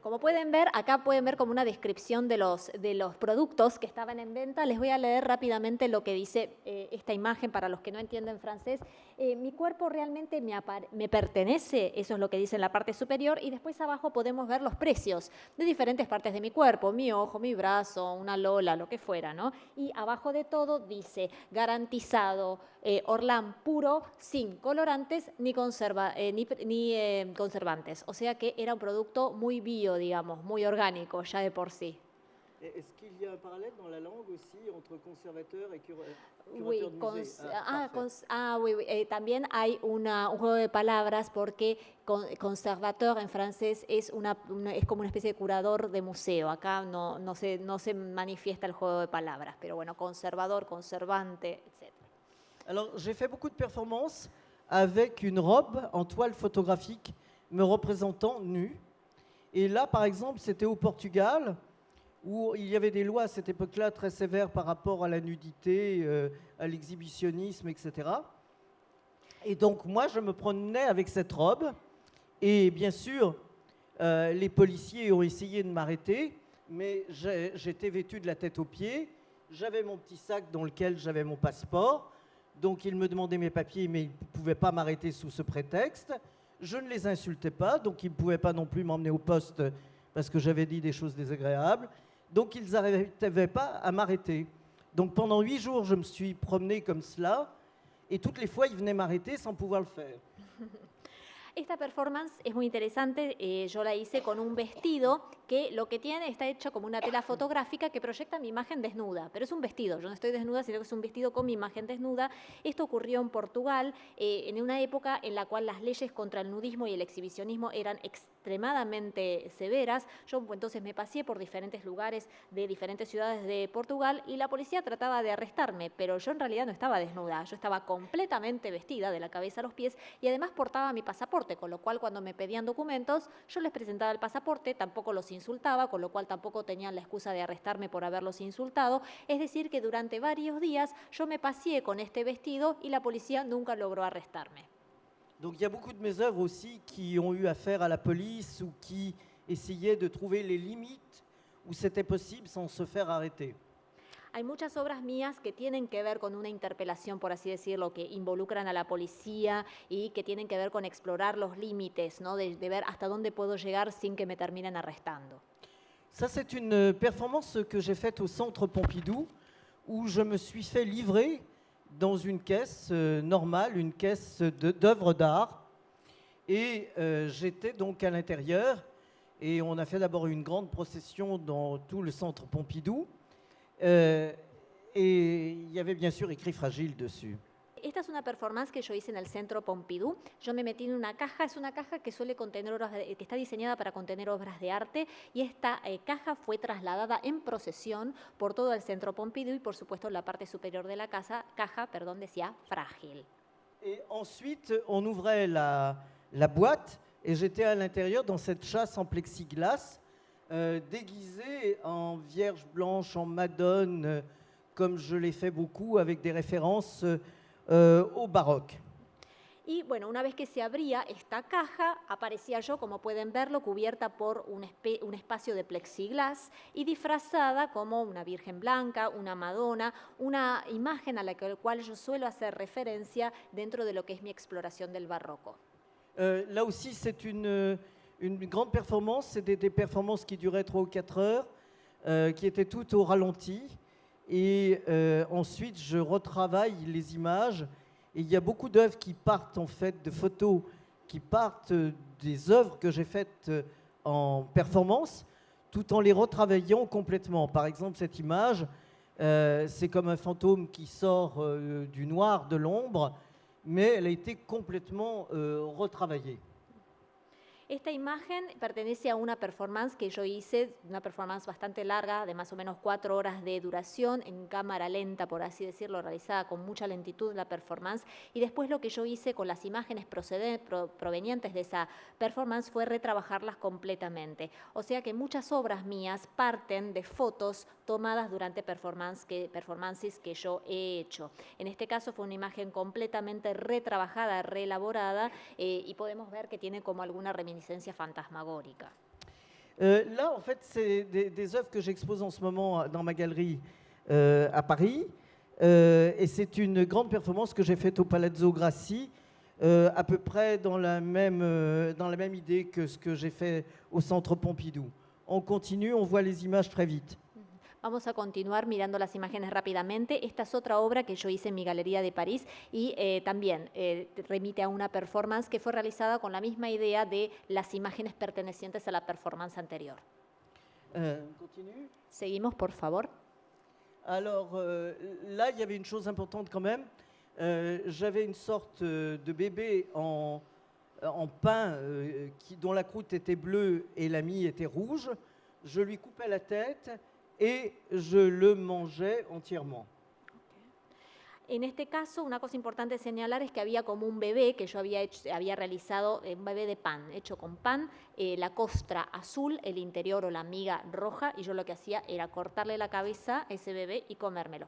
Como pueden ver, acá pueden ver como una descripción de los productos que estaban en venta. Les voy a leer rápidamente lo que dice esta imagen para los que no entienden francés. Mi cuerpo realmente me pertenece, eso es lo que dice en la parte superior, y después abajo podemos ver los precios de diferentes partes de mi cuerpo, mi ojo, mi brazo, una lola, lo que fuera, ¿no? Y abajo de todo dice garantizado, Orlan puro, sin colorantes ni conservantes. O sea que era un producto muy bio, digamos, muy orgánico ya de por sí. Est-ce qu'il y a un parallèle dans la langue aussi entre conservateur et curateur Oui, de musée? oui. También hay un juego de palabras porque conservateur en francés es como una especie de curador de museo. Acá no se manifiesta el juego de palabras, pero bueno, conservador, conservante, etc. Alors, j'ai fait beaucoup de performances avec une robe en toile photographique me représentant nue. Et là, par exemple, c'était au Portugal, où il y avait des lois à cette époque-là très sévères par rapport à la nudité, à l'exhibitionnisme, etc. Et donc, moi, je me promenais avec cette robe. Et bien sûr, les policiers ont essayé de m'arrêter, mais j'étais vêtu de la tête aux pieds. J'avais mon petit sac dans lequel j'avais mon passeport. Donc, ils me demandaient mes papiers, mais ils ne pouvaient pas m'arrêter sous ce prétexte. Je ne les insultais pas, donc ils ne pouvaient pas non plus m'emmener au poste parce que j'avais dit des choses désagréables. Donc, ils n'arrivaient pas à m'arrêter. Donc, pendant 8 jours, je me suis promené comme cela. Et toutes les fois, ils venaient m'arrêter sans pouvoir le faire. Esta performance es muy interesante, yo la hice con un vestido que lo que tiene está hecho como una tela fotográfica que proyecta mi imagen desnuda, pero es un vestido, yo no estoy desnuda, sino que es un vestido con mi imagen desnuda. Esto ocurrió en Portugal en una época en la cual las leyes contra el nudismo y el exhibicionismo eran extremadamente severas. Yo entonces me paseé por diferentes lugares de diferentes ciudades de Portugal y la policía trataba de arrestarme, pero yo en realidad no estaba desnuda, yo estaba completamente vestida de la cabeza a los pies y además portaba mi pasaporte, con lo cual cuando me pedían documentos yo les presentaba el pasaporte, tampoco los insultaba, con lo cual tampoco tenían la excusa de arrestarme por haberlos insultado. Es decir, que durante varios días yo me paseé con este vestido y la policía nunca logró arrestarme. Donc il y a beaucoup de mes œuvres aussi qui ont eu affaire à la police ou qui essayaient de trouver les limites où c'était possible sans se faire arrêter. Hay muchas obras mías que tienen que ver con una interpelación, por así decirlo, que involucran a la policía y que tienen que ver con explorar los límites, ¿no? de ver hasta dónde puedo llegar sin que me terminen arrestando. Ça, c'est une performance que j'ai faite au Centre Pompidou, où je me suis fait livrer dans une caisse normale, une caisse d'œuvres d'art. Et j'étais donc à l'intérieur, et on a fait d'abord une grande procession dans tout le Centre Pompidou. Et il y avait bien sûr écrit Fragile dessus. Esta es una performance que yo hice en el Centro Pompidou. Yo me metí en una caja, es una caja que suele contener que está diseñada para contener obras de arte, y esta caja fue trasladada en procesión por todo el Centro Pompidou y por supuesto la parte superior de la caja decía frágil. Et ensuite, on ouvrait la boîte et j'étais à l'intérieur dans cette chasse en plexiglas, déguisée en Vierge blanche, en Madone, comme je l'ai fait beaucoup, avec des références au baroque. Y bueno, una vez que se abría esta caja, aparecía yo, como pueden verlo, cubierta por un espacio de plexiglas y disfrazada como una Virgen Blanca, una Madonna, una imagen a la cual yo suelo hacer referencia dentro de lo que es mi exploración del barroco. Là aussi, c'est une grande performance. C'est des performances qui duraient 3 ou 4 heures, qui étaient toutes au ralenti. Et ensuite, je retravaille les images. Et il y a beaucoup d'œuvres qui partent en fait de photos, qui partent des œuvres que j'ai faites en performance, tout en les retravaillant complètement. Par exemple, cette image, c'est comme un fantôme qui sort du noir, de l'ombre, mais elle a été complètement retravaillée. Esta imagen pertenece a una performance que yo hice, una performance bastante larga, de más o menos 4 horas de duración, en cámara lenta, por así decirlo, realizada con mucha lentitud la performance. Y después lo que yo hice con las imágenes provenientes de esa performance fue retrabajarlas completamente. O sea que muchas obras mías parten de fotos tomadas durante performances que yo he hecho. En este caso fue una imagen completamente retrabajada, reelaborada, y podemos ver que tiene como alguna reminiscencia fantasmagórica. Là, en fait, c'est des œuvres que j'expose en ce moment dans ma galerie à Paris. Et c'est une grande performance que j'ai faite au Palazzo Grassi, à peu près dans la même idée que ce que j'ai fait au Centre Pompidou. On continue, on voit les images très vite. Vamos a continuar mirando las imágenes rápidamente. Esta es otra obra que yo hice en mi galería de París y también remite a una performance que fue realizada con la misma idea de las imágenes pertenecientes a la performance anterior. Continue. Seguimos, por favor. Alors là, il y avait une chose importante quand même. J'avais une sorte de bébé en pain dont la croûte était bleue et la mie était rouge. Je lui coupais la tête et je le mangeais entièrement. En este caso, una cosa importante señalar es que había como un bebé que yo había realizado, un bebé de pan, hecho con pan, la costra azul, el interior o la miga roja, y yo lo que hacía era cortarle la cabeza a ese bebé y comérmelo.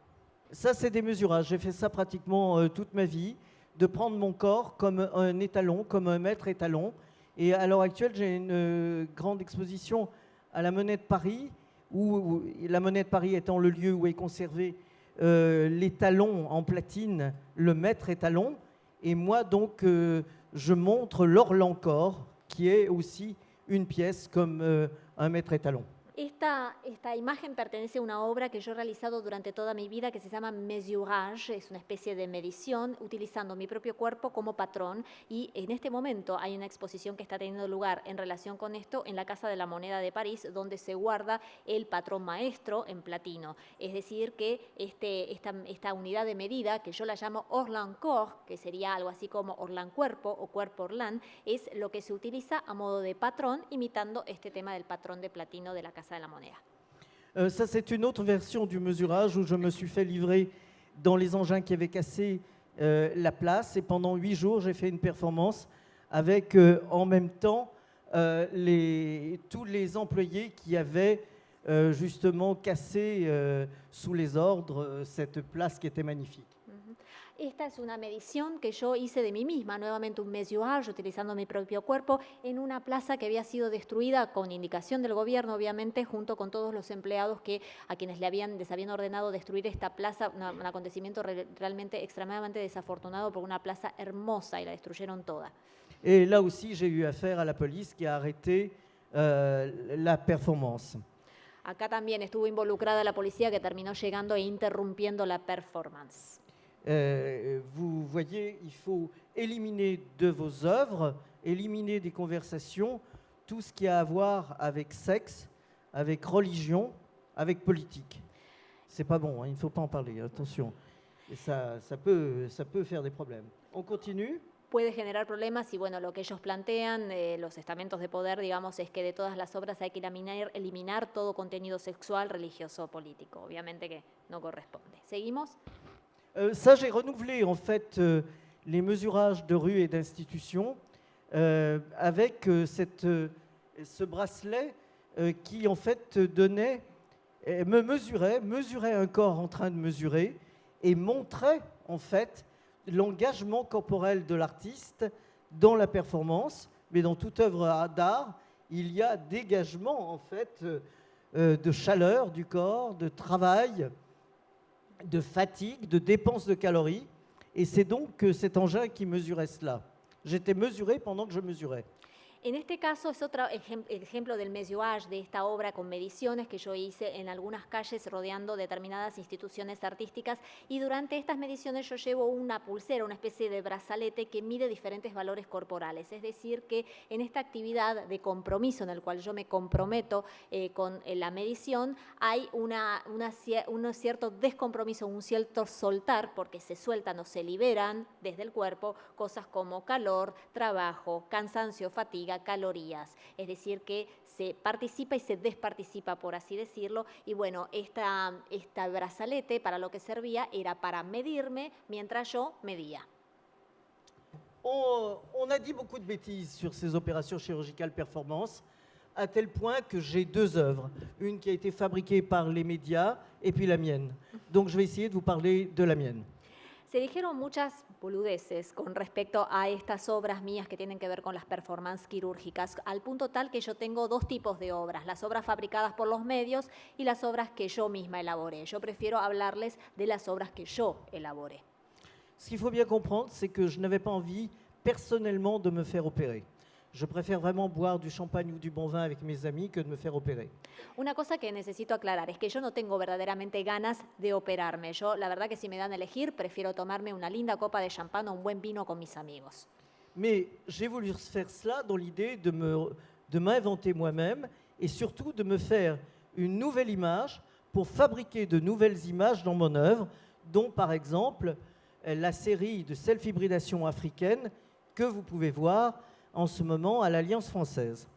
Ça, c'est des mesurages. J'ai fait ça pratiquement toute ma vie, de prendre mon corps comme un étalon, comme un maître étalon. Et à l'heure actuelle, j'ai une grande exposition à la Monnaie de Paris, où la Monnaie de Paris étant le lieu où est conservé l'étalon en platine, le maître étalon. Et moi, donc, je montre l'Orlancor, qui est aussi une pièce comme un maître étalon. Esta imagen pertenece a una obra que yo he realizado durante toda mi vida que se llama mesurage, es una especie de medición utilizando mi propio cuerpo como patrón, y en este momento hay una exposición que está teniendo lugar en relación con esto en la Casa de la Moneda de París, donde se guarda el patrón maestro en platino. Es decir, que esta unidad de medida, que yo la llamo Orlancor, que sería algo así como Orlancuerpo o cuerpo Orlan, es lo que se utiliza a modo de patrón, imitando este tema del patrón de platino de la Casa de la Moneda. Ça, c'est une autre version du mesurage où je me suis fait livrer dans les engins qui avaient cassé la place. Et pendant 8 jours, j'ai fait une performance avec en même temps tous les employés qui avaient justement cassé sous les ordres cette place qui était magnifique. Esta es una medición que yo hice de mí misma, nuevamente un mesurage, utilizando mi propio cuerpo, en una plaza que había sido destruida con indicación del gobierno, obviamente, junto con todos los empleados a quienes les habían ordenado destruir esta plaza, un acontecimiento realmente extremadamente desafortunado, por una plaza hermosa, y la destruyeron toda. Et là aussi, j'ai eu affaire à la police qui a arrêté la performance. Acá también estuvo involucrada la policía, que terminó llegando e interrumpiendo la performance. Vous voyez, il faut éliminer de vos œuvres, éliminer des conversations, tout ce qui a à voir avec sexe, avec religion, avec politique. C'est pas bon, hein, il ne faut pas en parler, attention. Et ça peut faire des problèmes. On continue. Puede generar problemas y bueno, lo que ellos plantean, los estamentos de poder, digamos, es que de todas las obras hay que eliminar todo contenido sexual, religioso o político. Obviamente que no corresponde. ¿Seguimos? Ça, j'ai renouvelé en fait les mesurages de rue et d'institutions avec ce bracelet qui en fait mesurait un corps en train de mesurer et montrait en fait l'engagement corporel de l'artiste dans la performance, mais dans toute œuvre d'art, il y a dégagement en fait de chaleur du corps, de travail, de fatigue, de dépense de calories, et c'est donc cet engin qui mesurait cela. J'étais mesuré pendant que je mesurais. En este caso es otro ejemplo del mesurage, de esta obra con mediciones que yo hice en algunas calles rodeando determinadas instituciones artísticas, y durante estas mediciones yo llevo una pulsera, una especie de brazalete que mide diferentes valores corporales. Es decir, que en esta actividad de compromiso en el cual yo me comprometo con la medición, hay un cierto descompromiso, un cierto soltar, porque se sueltan o se liberan desde el cuerpo cosas como calor, trabajo, cansancio, fatiga, calorías, es decir, que se participa y se desparticipa, por así decirlo, y bueno, esta brazalete para lo que servía era para medirme mientras yo medía. On a dit beaucoup de bêtises sur ces opérations chirurgicales performance, à tel point que j'ai 2 œuvres, une qui a été fabriquée par les médias et puis la mienne. Donc je vais essayer de vous parler de la mienne. Se dijeron muchas boludeces con respecto a estas obras mías que tienen que ver con las performances quirúrgicas, al punto tal que yo tengo 2 tipos de obras, las obras fabricadas por los medios y las obras que yo misma elaboré. Yo prefiero hablarles de las obras que yo elaboré. Ce qu'il faut bien comprendre, c'est que je n'avais pas envie personnellement de me faire opérer. Je préfère vraiment boire du champagne ou du bon vin avec mes amis que de me faire opérer. Una cosa que necesito aclarar es que yo no tengo verdaderamente ganas de operarme. Yo, la verdad que si me dan a elegir, prefiero tomarme una linda copa de champán o un buen vino con mis amigos. Mais j'ai voulu faire cela dans l'idée de m'inventer moi-même et surtout de me faire une nouvelle image pour fabriquer de nouvelles images dans mon œuvre, dont par exemple la série de self-hybridation africaine que vous pouvez voir en ce moment à l'Alliance française.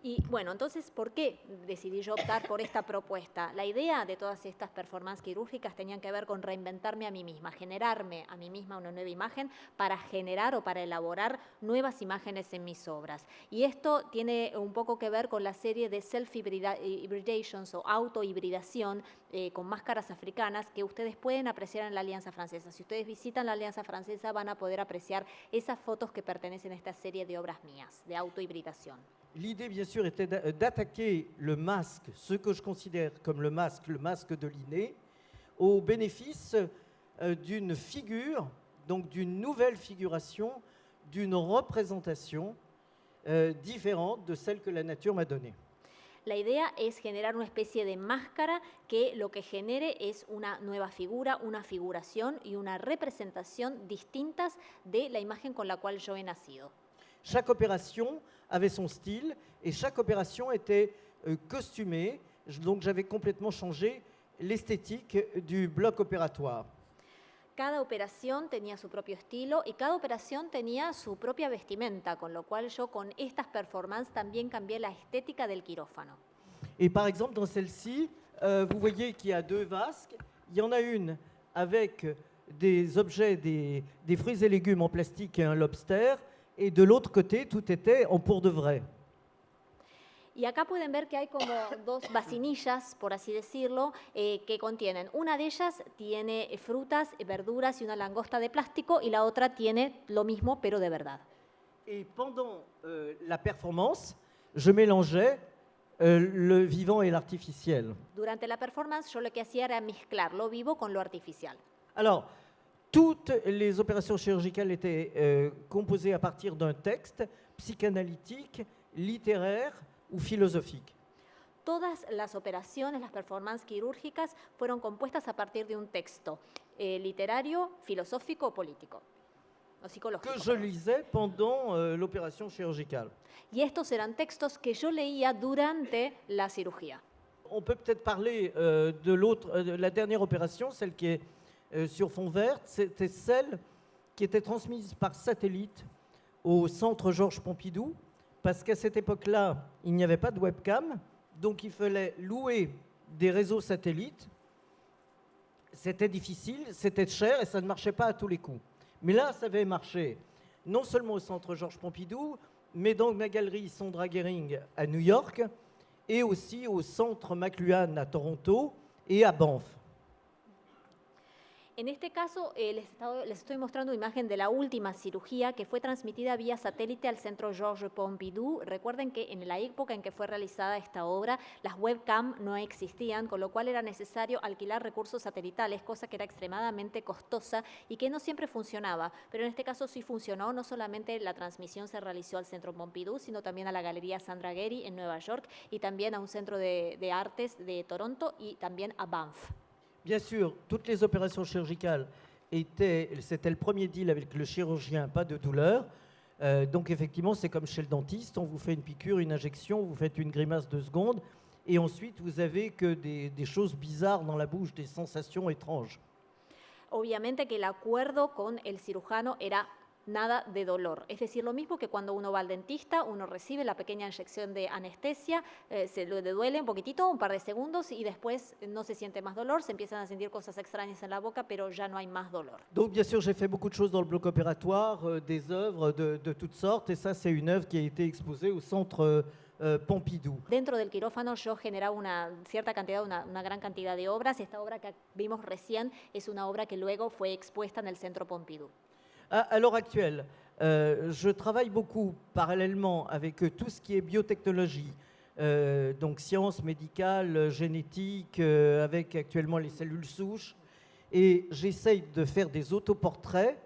Y bueno, entonces, ¿por qué decidí yo optar por esta propuesta? La idea de todas estas performances quirúrgicas tenían que ver con reinventarme a mí misma, generarme a mí misma una nueva imagen para generar o para elaborar nuevas imágenes en mis obras. Y esto tiene un poco que ver con la serie de self-hybridations o autohibridación con máscaras africanas que ustedes pueden apreciar en la Alianza Francesa. Si ustedes visitan la Alianza Francesa van a poder apreciar esas fotos que pertenecen a esta serie de obras mías, de autohibridación. L'idée, bien sûr, était d'attaquer le masque, ce que je considère comme le masque de Linné, au bénéfice d'une figure, donc d'une nouvelle figuration, d'une représentation différente de celle que la nature m'a donnée. La idea es generar una especie de máscara que lo que genere es una nueva figura, una figuración y una representación distintas de la imagen con la cual yo he nacido. Chaque opération avait son style et chaque opération était costumée, donc j'avais complètement changé l'esthétique du bloc opératoire. Cada operación tenía su propio estilo y cada operación tenía su propia vestimenta, con lo cual yo con estas performances también cambié la estética del quirófano. Et par exemple, dans celle-ci, vous voyez qu'il y a 2 vasques. Il y en a une avec des objets, des fruits et légumes en plastique et un lobster, et de l'autre côté, tout était en pour de vrai. Y acá pueden ver que hay como 2 vasinillas, por así decirlo, que contienen. Una de ellas tiene frutas, verduras y una langosta de plástico, y la otra tiene lo mismo, pero de verdad. Et pendant la performance, je mélangeais le vivant et l'artificiel. Durante la performance, yo lo que hacía era mezclar lo vivo con lo artificial. Alors, toutes les opérations chirurgicales étaient composées à partir d'un texte psychanalytique, littéraire ou philosophique. Todas las operaciones, las performances quirúrgicas, fueron compuestas a partir de un texto literario, filosófico o político, o psicológico. Que je lisais pendant l'opération chirurgicale. Y estos eran textos que yo leía durante la cirugía. On peut peut-être parler de la dernière opération, celle qui est sur fond vert, c'était celle qui était transmise par satellite au centre Georges Pompidou, parce qu'à cette époque-là, il n'y avait pas de webcam, donc il fallait louer des réseaux satellites. C'était difficile, c'était cher et ça ne marchait pas à tous les coups. Mais là, ça avait marché, non seulement au centre Georges Pompidou, mais dans ma galerie Sondra Gehring à New York, et aussi au centre McLuhan à Toronto et à Banff. En este caso, les estoy mostrando imagen de la última cirugía que fue transmitida vía satélite al Centro Georges Pompidou. Recuerden que en la época en que fue realizada esta obra, las webcam no existían, con lo cual era necesario alquilar recursos satelitales, cosa que era extremadamente costosa y que no siempre funcionaba. Pero en este caso sí funcionó, no solamente la transmisión se realizó al Centro Pompidou, sino también a la Galería Sandra Getty en Nueva York y también a un centro de artes de Toronto y también a Banff. Bien sûr, toutes les opérations chirurgicales c'était le premier deal avec le chirurgien, pas de douleur. Donc effectivement, c'est comme chez le dentiste, on vous fait une piqûre, une injection, vous faites une grimace 2 secondes, et ensuite vous avez que des choses bizarres dans la bouche, des sensations étranges. Obviamente que el acuerdo con el cirujano era nada de dolor. Es decir, lo mismo que cuando uno va al dentista, uno recibe la pequeña inyección de anestesia, se le duele un poquitito, un par de segundos, y después no se siente más dolor, se empiezan a sentir cosas extrañas en la boca, pero ya no hay más dolor. Donc bien sûr, j'ai fait beaucoup de choses dans le bloc opératoire, des œuvres de toutes sortes, et ça c'est une œuvre qui a été exposée au centre Pompidou. Dentro del quirófano yo generaba una cierta cantidad, una gran cantidad de obras. Esta obra que vimos recién es una obra que luego fue expuesta en el Centro Pompidou. À l'heure actuelle, je travaille beaucoup parallèlement avec tout ce qui est biotechnologie, donc sciences médicales, génétique, avec actuellement les cellules souches, et j'essaye de faire des autoportraits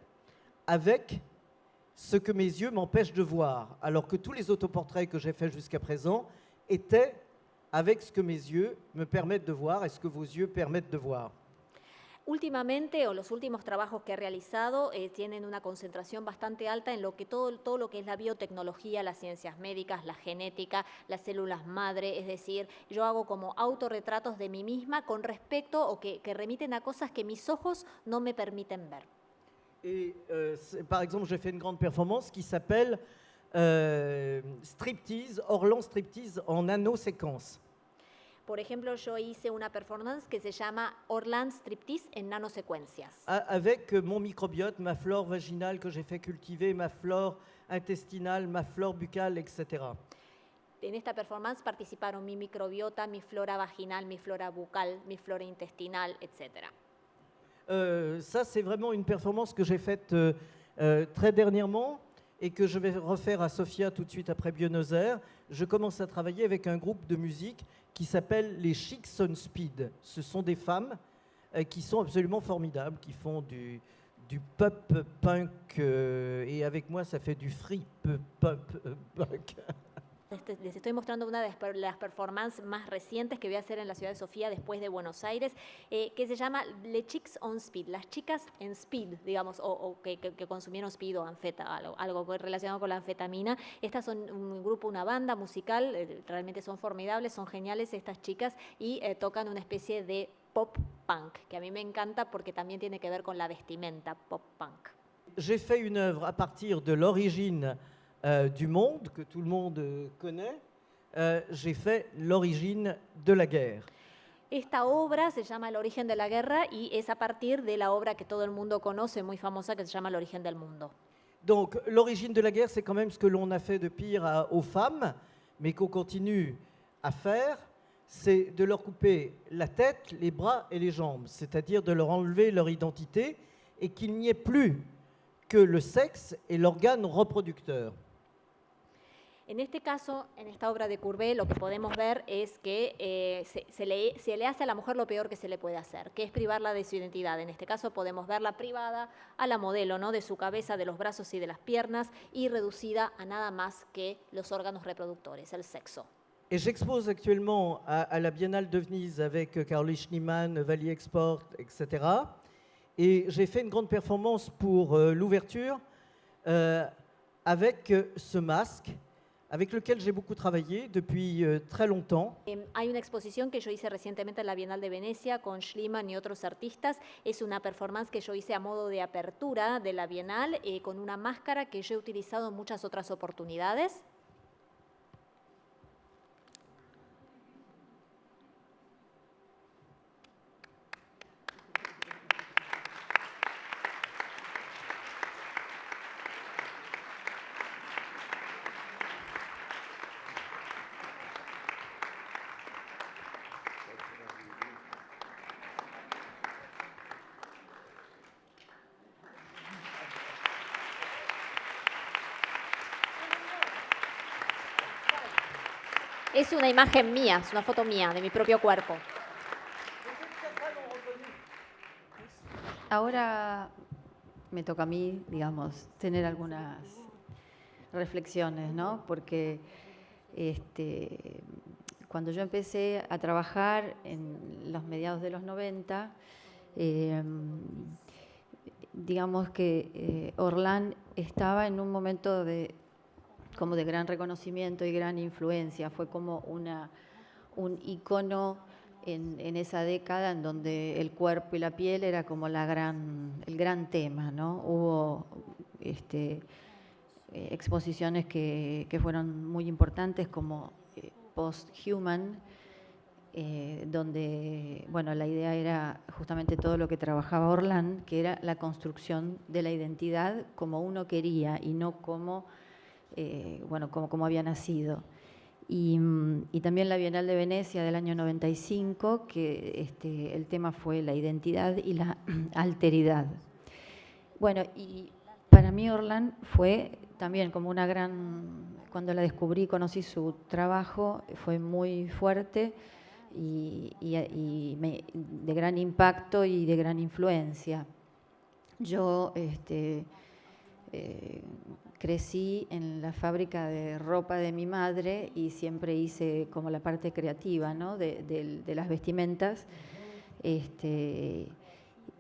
avec ce que mes yeux m'empêchent de voir, alors que tous les autoportraits que j'ai faits jusqu'à présent étaient avec ce que mes yeux me permettent de voir et ce que vos yeux permettent de voir. Últimamente, o los últimos trabajos que he realizado tienen una concentración bastante alta en lo que todo lo que es la biotecnología, las ciencias médicas, la genética, las células madre, es decir, yo hago como autorretratos de mí misma con respecto o que remiten a cosas que mis ojos no me permiten ver. Et par exemple, j'ai fait une grande performance qui s'appelle Striptease, Orlan Striptease en nanoséquence. Por ejemplo, yo hice una performance que se llama Orlan Striptease en nanosecuencias. Avec mon microbiote, ma flore vaginale que j'ai fait cultiver, ma flore intestinale, ma flore buccale, etc. En esta performance participaron mi microbiota, mi flora vaginal, mi flora bucal, mi flora intestinal, etc. Ça, c'est vraiment une performance que j'ai faite très dernièrement et que je vais refaire à Sofia tout de suite après Buenos Aires. Je commence à travailler avec un groupe de musique qui s'appelle les Chicks on Speed. Ce sont des femmes qui sont absolument formidables, qui font du pop punk et avec moi ça fait du free pop punk. Les estoy mostrando una de las performances más recientes que voy a hacer en la ciudad de Sofía después de Buenos Aires, que se llama Les Chicks on Speed, las chicas en speed, digamos, o que consumieron speed o algo relacionado con la anfetamina. Estas son un grupo, una banda musical, realmente son formidables, son geniales estas chicas y tocan una especie de pop punk, que a mí me encanta porque también tiene que ver con la vestimenta pop punk. J'ai fait une œuvre à partir de l'origine du monde, que tout le monde connaît. J'ai fait l'origine de la guerre. Esta obra se llama El origen de la guerra y es a partir de la obra que todo el mundo conoce, muy famosa, que se llama El origen del mundo. Donc l'origine de la guerre, c'est quand même ce que l'on a fait de pire aux femmes, mais qu'on continue à faire, c'est de leur couper la tête, les bras et les jambes, c'est-à-dire de leur enlever leur identité et qu'il n'y ait plus que le sexe et l'organe reproducteur. En este caso, en esta obra de Courbet, lo que podemos ver es que se le hace a la mujer lo peor que se le puede hacer, que es privarla de su identidad. En este caso podemos verla privada a la modelo, ¿no?, de su cabeza, de los brazos y de las piernas, y reducida a nada más que los órganos reproductores, el sexo. Et j'expose actuellement à la Biennale de Venise avec Caroline Schneemann, Valley Export, etc. Et j'ai fait une grande performance pour l'ouverture avec ce masque avec lequel j'ai beaucoup travaillé depuis très longtemps. Hay una exposición que yo hice recientemente en la Bienal de Venecia con Schliemann y otros artistas. Es una performance que yo hice a modo de apertura de la Bienal con una máscara que yo he utilizado en muchas otras oportunidades. Es una imagen mía, es una foto mía de mi propio cuerpo. Ahora me toca a mí, digamos, tener algunas reflexiones, ¿no? Porque cuando yo empecé a trabajar en los mediados de los 90, digamos que Orlán estaba en un momento como de gran reconocimiento y gran influencia. Fue como un icono en esa década en donde el cuerpo y la piel era como el gran tema, ¿no? Hubo exposiciones que fueron muy importantes como Post-Human, donde bueno, la idea era justamente todo lo que trabajaba Orlán, que era la construcción de la identidad como uno quería y no como había nacido. Y también la Bienal de Venecia del año 95, que el tema fue la identidad y la alteridad. Bueno, y para mí Orlán fue también como una cuando la descubrí, conocí su trabajo, fue muy fuerte y de gran impacto y de gran influencia. Yo crecí en la fábrica de ropa de mi madre y siempre hice como la parte creativa, ¿no? de las vestimentas.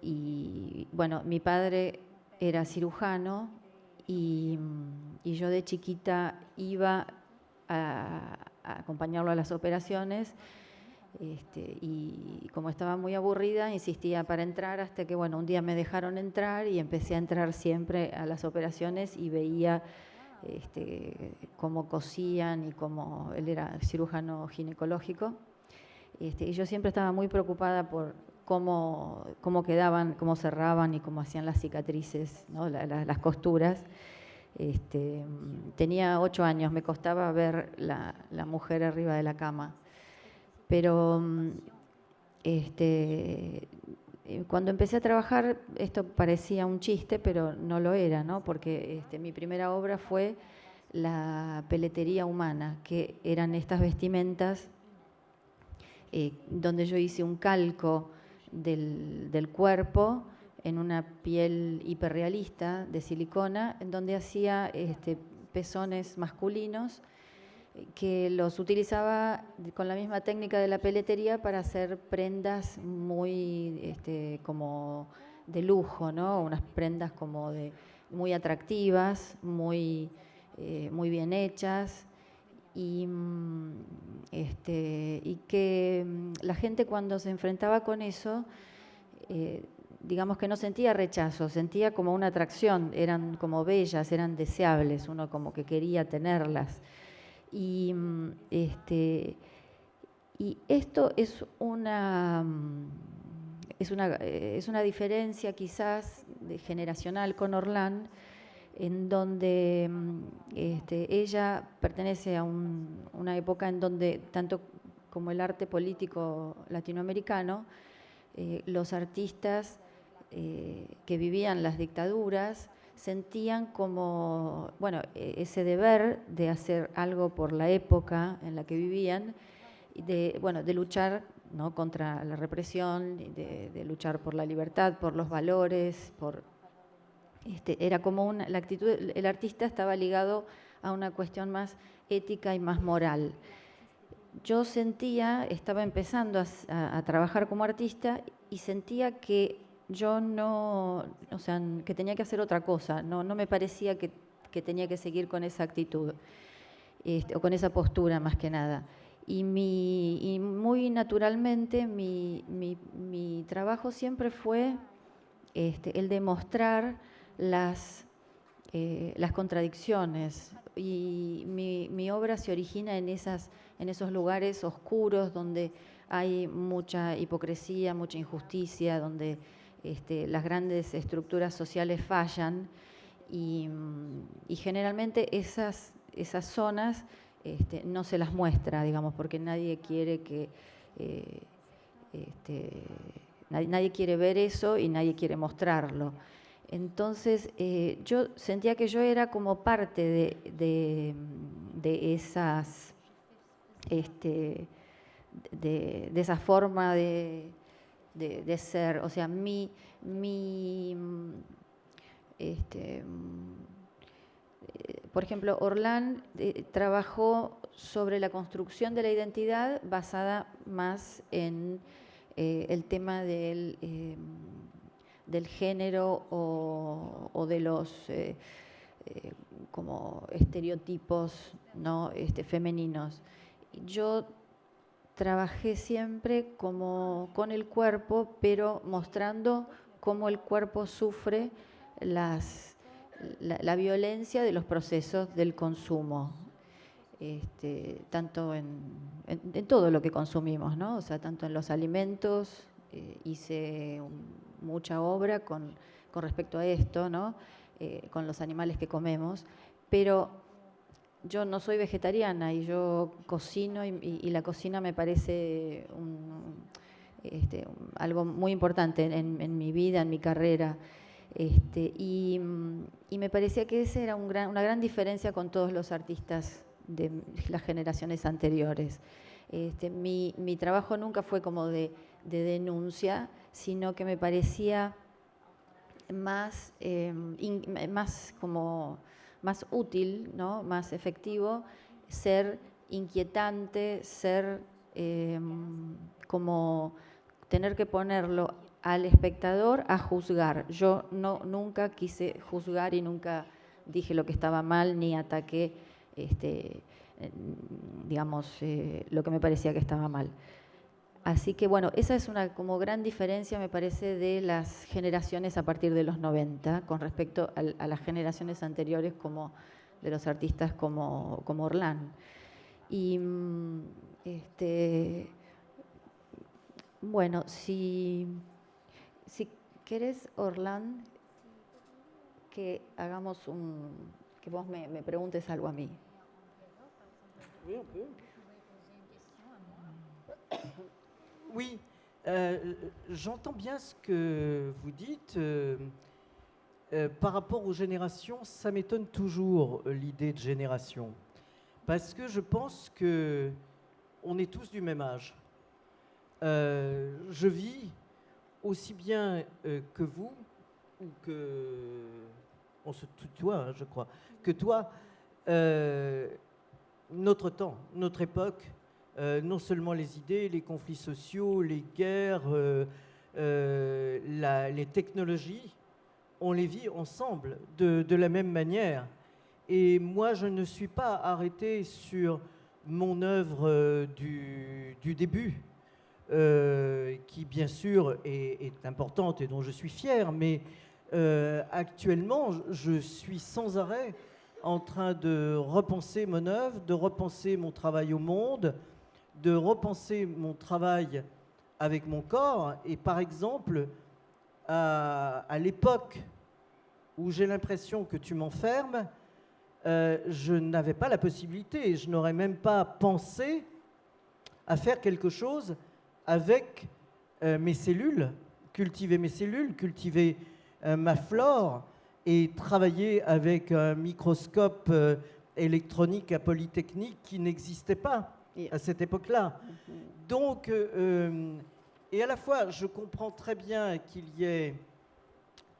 Y bueno, mi padre era cirujano y yo de chiquita iba a acompañarlo a las operaciones. Y como estaba muy aburrida, insistía para entrar hasta que, bueno, un día me dejaron entrar y empecé a entrar siempre a las operaciones y veía cómo cosían y cómo él era cirujano ginecológico. Y yo siempre estaba muy preocupada por cómo quedaban, cómo cerraban y cómo hacían las cicatrices, ¿no? las costuras. Tenía 8 años, me costaba ver la mujer arriba de la cama. Pero cuando empecé a trabajar, esto parecía un chiste, pero no lo era, ¿no? Porque mi primera obra fue la peletería humana, que eran estas vestimentas donde yo hice un calco del cuerpo en una piel hiperrealista de silicona, en donde hacía pezones masculinos que los utilizaba con la misma técnica de la peletería para hacer prendas muy como de lujo, ¿no? Unas prendas como muy atractivas, muy bien hechas y que la gente cuando se enfrentaba con eso, digamos que no sentía rechazo, sentía como una atracción, eran como bellas, eran deseables, uno como que quería tenerlas. Y esto es una diferencia quizás generacional con Orlán, en donde ella pertenece a una época en donde, tanto como el arte político latinoamericano, los artistas que vivían las dictaduras sentían como, bueno, ese deber de hacer algo por la época en la que vivían, de luchar, ¿no? contra la represión, de luchar por la libertad, por los valores, era como la actitud, el artista estaba ligado a una cuestión más ética y más moral. Yo estaba empezando a trabajar como artista y sentía que yo que tenía que hacer otra cosa, no me parecía que tenía que seguir con esa actitud. o con esa postura más que nada. Y muy naturalmente mi trabajo siempre fue el de mostrar las contradicciones. Y mi obra se origina en esos lugares oscuros donde hay mucha hipocresía, mucha injusticia, donde las grandes estructuras sociales fallan y generalmente esas zonas no se las muestra, digamos, porque nadie quiere que nadie quiere ver eso y nadie quiere mostrarlo. Entonces yo sentía que yo era como parte de esas de esa forma de ser, o sea, por ejemplo, Orlán trabajó sobre la construcción de la identidad basada más en el tema del género o de los como estereotipos, ¿no? Femeninos. Yo trabajé siempre como con el cuerpo, pero mostrando cómo el cuerpo sufre la violencia de los procesos del consumo, tanto en todo lo que consumimos, ¿no? O sea, tanto en los alimentos, hice mucha obra con respecto a esto, ¿no? Con los animales que comemos, pero yo no soy vegetariana y yo cocino y la cocina me parece algo muy importante en mi vida, en mi carrera. Y me parecía que esa era una gran diferencia con todos los artistas de las generaciones anteriores. Mi trabajo nunca fue como de denuncia, sino que me parecía más útil, ¿no? Más efectivo, ser inquietante, ser como tener que ponerlo al espectador a juzgar. Yo nunca quise juzgar y nunca dije lo que estaba mal ni ataqué, digamos, lo que me parecía que estaba mal. Así que bueno, esa es una como gran diferencia, me parece, de las generaciones a partir de los 90 con respecto a las generaciones anteriores, como de los artistas como Orlán. Y bueno, si querés, Orlán, que hagamos que vos me preguntes algo a mí. Oui, j'entends bien ce que vous dites. Par rapport aux générations, ça m'étonne toujours, l'idée de génération. Parce que je pense qu'on est tous du même âge. Je vis aussi bien que vous, ou que... On se tutoie, hein, je crois. Que toi, notre temps, notre époque, non seulement les idées, les conflits sociaux, les guerres, les technologies, on les vit ensemble de la même manière. Et moi, je ne suis pas arrêté sur mon œuvre du début, qui bien sûr est importante et dont je suis fier, mais actuellement, je suis sans arrêt en train de repenser mon œuvre, de repenser mon travail au monde, de repenser mon travail avec mon corps. Et par exemple, à l'époque où j'ai l'impression que tu m'enfermes, je n'avais pas la possibilité, je n'aurais même pas pensé à faire quelque chose avec mes cellules, cultiver ma flore et travailler avec un microscope électronique à Polytechnique qui n'existait pas à cette époque-là. Donc, et à la fois, je comprends très bien qu'il y ait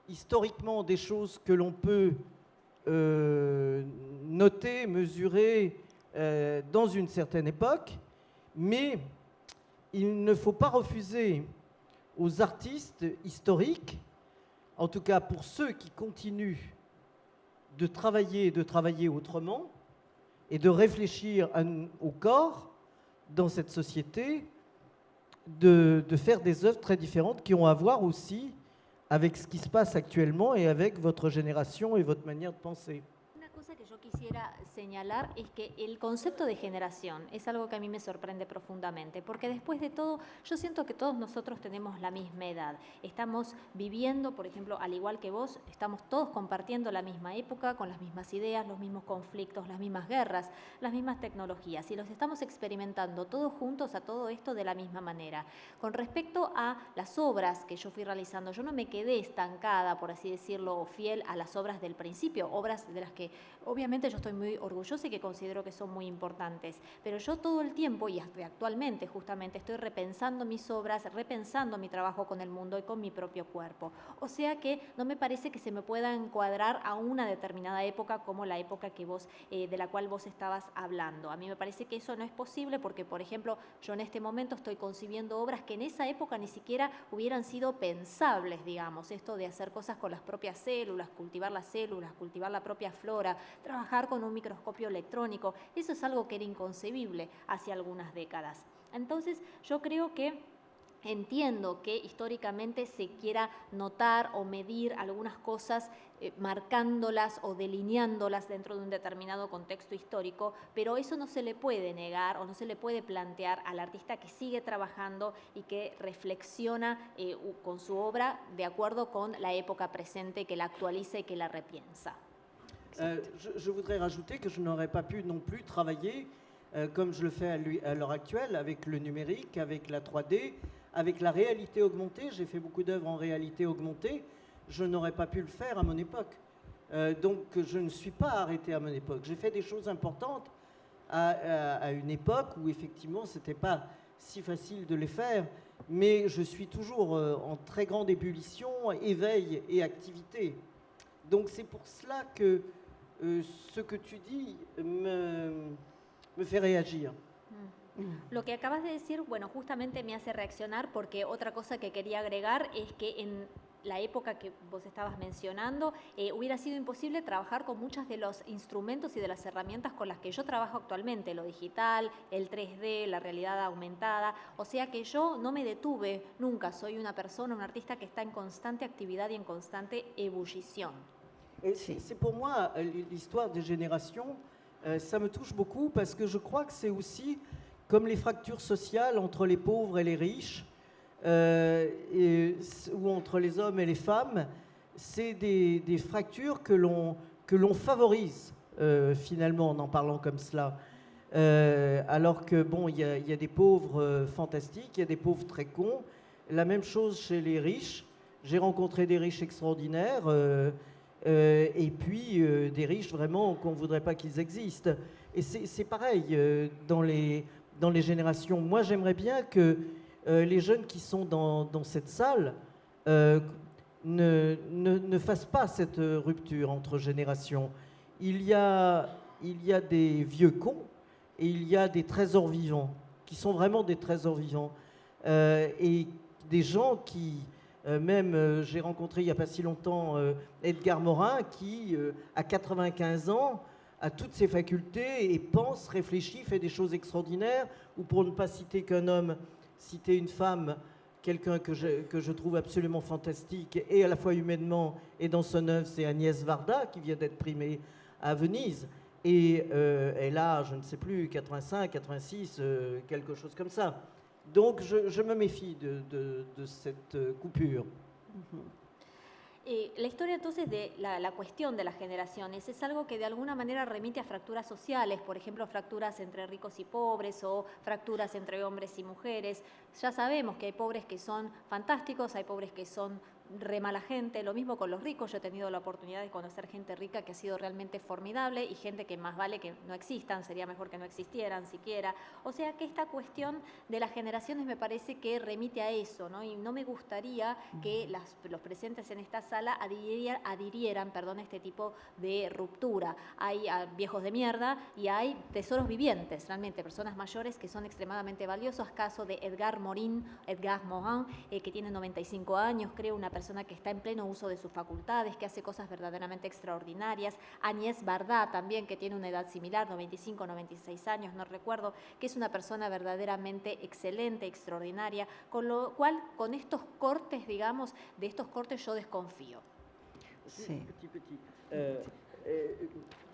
historiquement des choses que l'on peut noter, mesurer dans une certaine époque, mais il ne faut pas refuser aux artistes historiques, en tout cas pour ceux qui continuent de travailler autrement, et de réfléchir au corps dans cette société, de faire des œuvres très différentes qui ont à voir aussi avec ce qui se passe actuellement et avec votre génération et votre manière de penser. Una cosa que yo quisiera señalar es que el concepto de generación es algo que a mí me sorprende profundamente, porque después de todo yo siento que todos nosotros tenemos la misma edad. Estamos viviendo, por ejemplo, al igual que vos, estamos todos compartiendo la misma época, con las mismas ideas, los mismos conflictos, las mismas guerras, las mismas tecnologías, y los estamos experimentando todos juntos a todo esto de la misma manera. Con respecto a las obras que yo fui realizando, yo no me quedé estancada, por así decirlo, fiel a las obras del principio, obras de las que obviamente yo estoy muy orgullosa y que considero que son muy importantes, pero yo todo el tiempo y hasta actualmente justamente estoy repensando mis obras, repensando mi trabajo con el mundo y con mi propio cuerpo. O sea que no me parece que se me pueda encuadrar a una determinada época como la época que vos, de la cual vos estabas hablando. A mí me parece que eso no es posible porque, por ejemplo, yo en este momento estoy concibiendo obras que en esa época ni siquiera hubieran sido pensables, digamos, esto de hacer cosas con las propias células, cultivar la propia flora, trabajar con un microscopio electrónico, eso es algo que era inconcebible hace algunas décadas. Entonces, yo creo que entiendo que históricamente se quiera notar o medir algunas cosas marcándolas o delineándolas dentro de un determinado contexto histórico, pero eso no se le puede negar o no se le puede plantear al artista que sigue trabajando y que reflexiona con su obra de acuerdo con la época presente, que la actualiza y que la repiensa. Je voudrais rajouter que je n'aurais pas pu non plus travailler comme je le fais à l'heure actuelle avec le numérique, avec la 3D, avec la réalité augmentée. J'ai fait beaucoup d'œuvres en réalité augmentée. Je n'aurais pas pu le faire à mon époque. Donc je ne suis pas arrêté à mon époque. J'ai fait des choses importantes à une époque où effectivement ce n'était pas si facile de les faire, mais je suis toujours en très grande ébullition, éveil et activité. Donc c'est pour cela que ce que tu dis me fait réagir. Lo que acabas de decir, bueno, justamente me hace reaccionar porque otra cosa que quería agregar es que en la época que vos estabas mencionando, hubiera sido imposible trabajar con muchos de los instrumentos y de las herramientas con las que yo trabajo actualmente, lo digital, el 3D, la realidad aumentada, o sea que yo no me detuve nunca, soy una persona, un artista que está en constante actividad y en constante ebullición. C'est pour moi, l'histoire des générations, ça me touche beaucoup parce que je crois que c'est aussi comme les fractures sociales entre les pauvres et les riches, ou entre les hommes et les femmes, c'est des fractures que l'on favorise finalement en parlant comme cela. Alors que bon, il y a des pauvres fantastiques, il y a des pauvres très cons. La même chose chez les riches. J'ai rencontré des riches extraordinaires. Et puis des riches vraiment qu'on ne voudrait pas qu'ils existent. Et c'est pareil dans les générations. Moi, j'aimerais bien que les jeunes qui sont dans cette salle ne fassent pas cette rupture entre générations. Il y a des vieux cons et il y a des trésors vivants, qui sont vraiment des trésors vivants. Et des gens qui... Même, j'ai rencontré il n'y a pas si longtemps Edgar Morin qui, à 95 ans, a toutes ses facultés et pense, réfléchit, fait des choses extraordinaires. Ou pour ne pas citer qu'un homme, citer une femme, quelqu'un que je trouve absolument fantastique, et à la fois humainement et dans son œuvre, c'est Agnès Varda, qui vient d'être primée à Venise. Et elle a, je ne sais plus, 85, 86, quelque chose comme ça. Donc je me méfie de cette coupure. La historia entonces de la cuestión de las generaciones es algo que de alguna manera remite a fracturas sociales, por ejemplo, fracturas entre ricos y pobres o fracturas entre hombres y mujeres. Ya sabemos que hay pobres que son fantásticos, hay pobres que son re mala gente, lo mismo con los ricos. Yo he tenido la oportunidad de conocer gente rica que ha sido realmente formidable y gente que más vale que no existan, sería mejor que no existieran siquiera. O sea que esta cuestión de las generaciones me parece que remite a eso, ¿no? Y no me gustaría que los presentes en esta sala adhirieran este tipo de ruptura. Hay viejos de mierda y hay tesoros vivientes, realmente, personas mayores que son extremadamente valiosos. Caso de Edgar Morin, que tiene 95 años, creo, una persona persona que está en pleno uso de sus facultades, que hace cosas verdaderamente extraordinarias. Agnès Varda también, que tiene una edad similar, 95, 96 años, no recuerdo, que es una persona verdaderamente excelente, extraordinaria, con lo cual, con estos cortes, digamos, de estos cortes yo desconfío. Sí.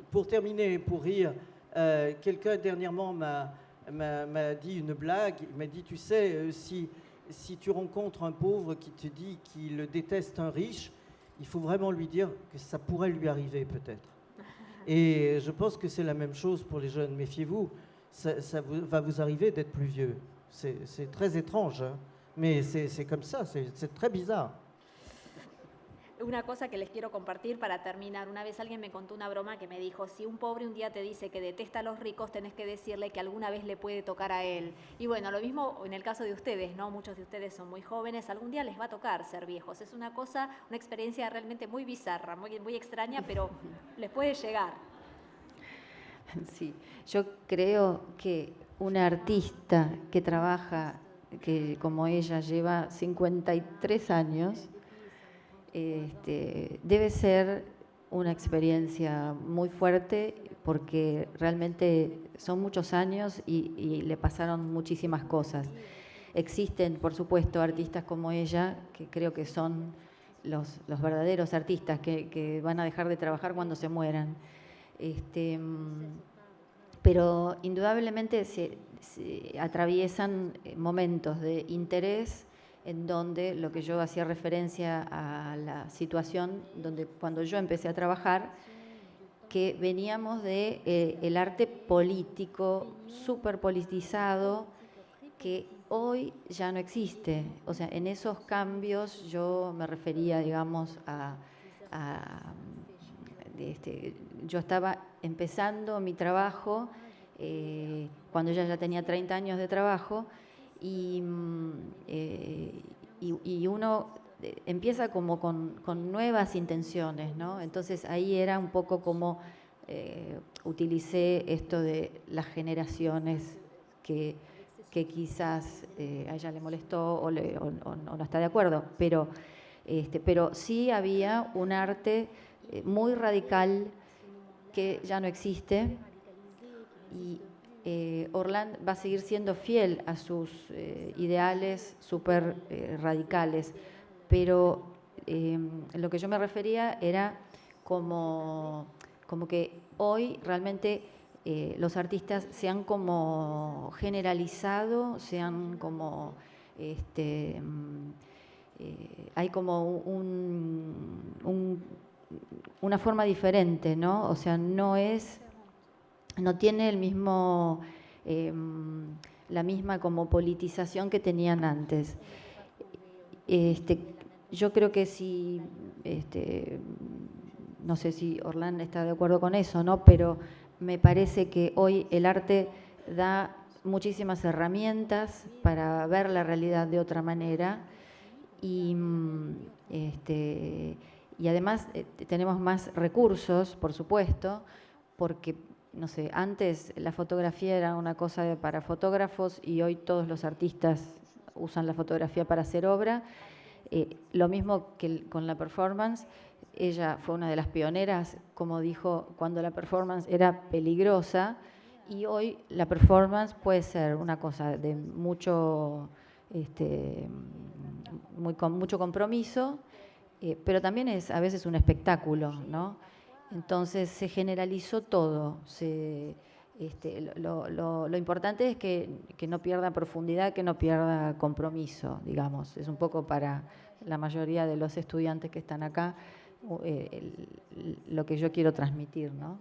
Pour terminer, pour rire, quelqu'un dernièrement m'a dit une blague. Il m'a dit, tu sais, si tu rencontres un pauvre qui te dit qu'il déteste un riche, il faut vraiment lui dire que ça pourrait lui arriver peut-être. Et je pense que c'est la même chose pour les jeunes. Méfiez-vous, ça va vous arriver d'être plus vieux. C'est très étrange, hein, mais c'est comme ça, c'est très bizarre. Una cosa que les quiero compartir para terminar. Una vez alguien me contó una broma que me dijo, si un pobre un día te dice que detesta a los ricos, tenés que decirle que alguna vez le puede tocar a él. Y bueno, lo mismo en el caso de ustedes, ¿no? Muchos de ustedes son muy jóvenes, algún día les va a tocar ser viejos. Es una cosa, una experiencia realmente muy bizarra, muy extraña, pero les puede llegar. Sí, yo creo que una artista que trabaja, que como ella lleva 53 años, debe ser una experiencia muy fuerte porque realmente son muchos años y le pasaron muchísimas cosas. Existen, por supuesto, artistas como ella, que creo que son los verdaderos artistas que van a dejar de trabajar cuando se mueran. Pero indudablemente se atraviesan momentos de interés en donde lo que yo hacía referencia a la situación donde cuando yo empecé a trabajar, que veníamos de el arte político, súper politizado, que hoy ya no existe. O sea, en esos cambios yo me refería, digamos, yo estaba empezando mi trabajo cuando ella ya tenía 30 años de trabajo y uno empieza como con nuevas intenciones, ¿no? Entonces ahí era un poco como utilicé esto de las generaciones que quizás a ella le molestó o no está de acuerdo, pero sí había un arte muy radical que ya no existe y Orland va a seguir siendo fiel a sus ideales súper radicales, pero lo que yo me refería era como que hoy realmente los artistas se han como generalizado, se han como hay como una forma diferente, ¿no? O sea, no tiene el mismo, la misma como politización que tenían antes. Yo creo que si, no sé si Orland está de acuerdo con eso, ¿no? Pero me parece que hoy el arte da muchísimas herramientas para ver la realidad de otra manera y además tenemos más recursos, por supuesto, porque no sé, antes la fotografía era una cosa para fotógrafos y hoy todos los artistas usan la fotografía para hacer obra. Lo mismo que con la performance, ella fue una de las pioneras, como dijo, cuando la performance era peligrosa y hoy la performance puede ser una cosa de mucho, con mucho compromiso, pero también es a veces un espectáculo, ¿no? Entonces se generalizó todo. Lo importante es que no pierda profundidad, que no pierda compromiso, digamos. Es un poco para la mayoría de los estudiantes que están acá lo que yo quiero transmitir, ¿no?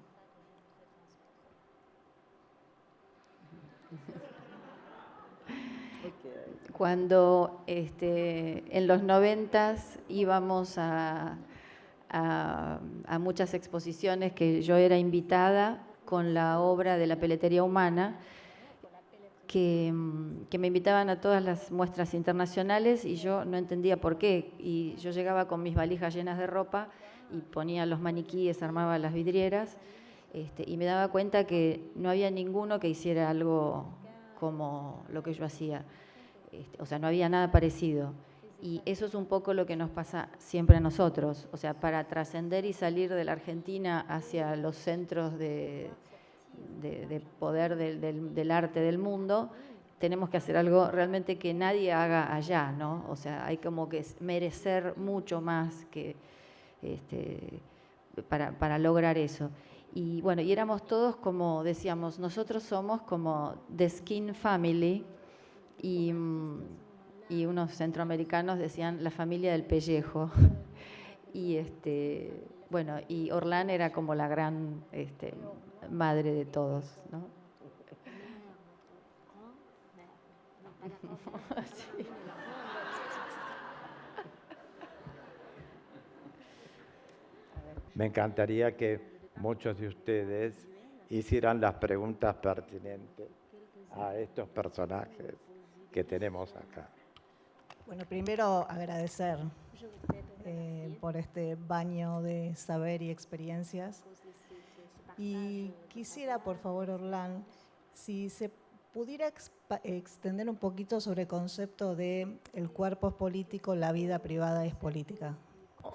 Cuando en los 90s íbamos a muchas exposiciones que yo era invitada con la obra de la peletería humana, que me invitaban a todas las muestras internacionales y yo no entendía por qué. Y yo llegaba con mis valijas llenas de ropa y ponía los maniquíes, armaba las vidrieras y me daba cuenta que no había ninguno que hiciera algo como lo que yo hacía. O sea, no había nada parecido. Y eso es un poco lo que nos pasa siempre a nosotros. O sea, para trascender y salir de la Argentina hacia los centros de poder del arte del mundo, tenemos que hacer algo realmente que nadie haga allá, ¿no? O sea, hay como que merecer mucho más que para lograr eso. Y bueno, y éramos todos como decíamos, nosotros somos como The Skin Family y unos centroamericanos decían la familia del pellejo. Y bueno, y Orlán era como la gran madre de todos, ¿no? Sí. Me encantaría que muchos de ustedes hicieran las preguntas pertinentes a estos personajes que tenemos acá. Bueno, primero agradecer por este baño de saber y experiencias. Y quisiera, por favor, Orlán, si se pudiera extender un poquito sobre el concepto de el cuerpo es político, la vida privada es política.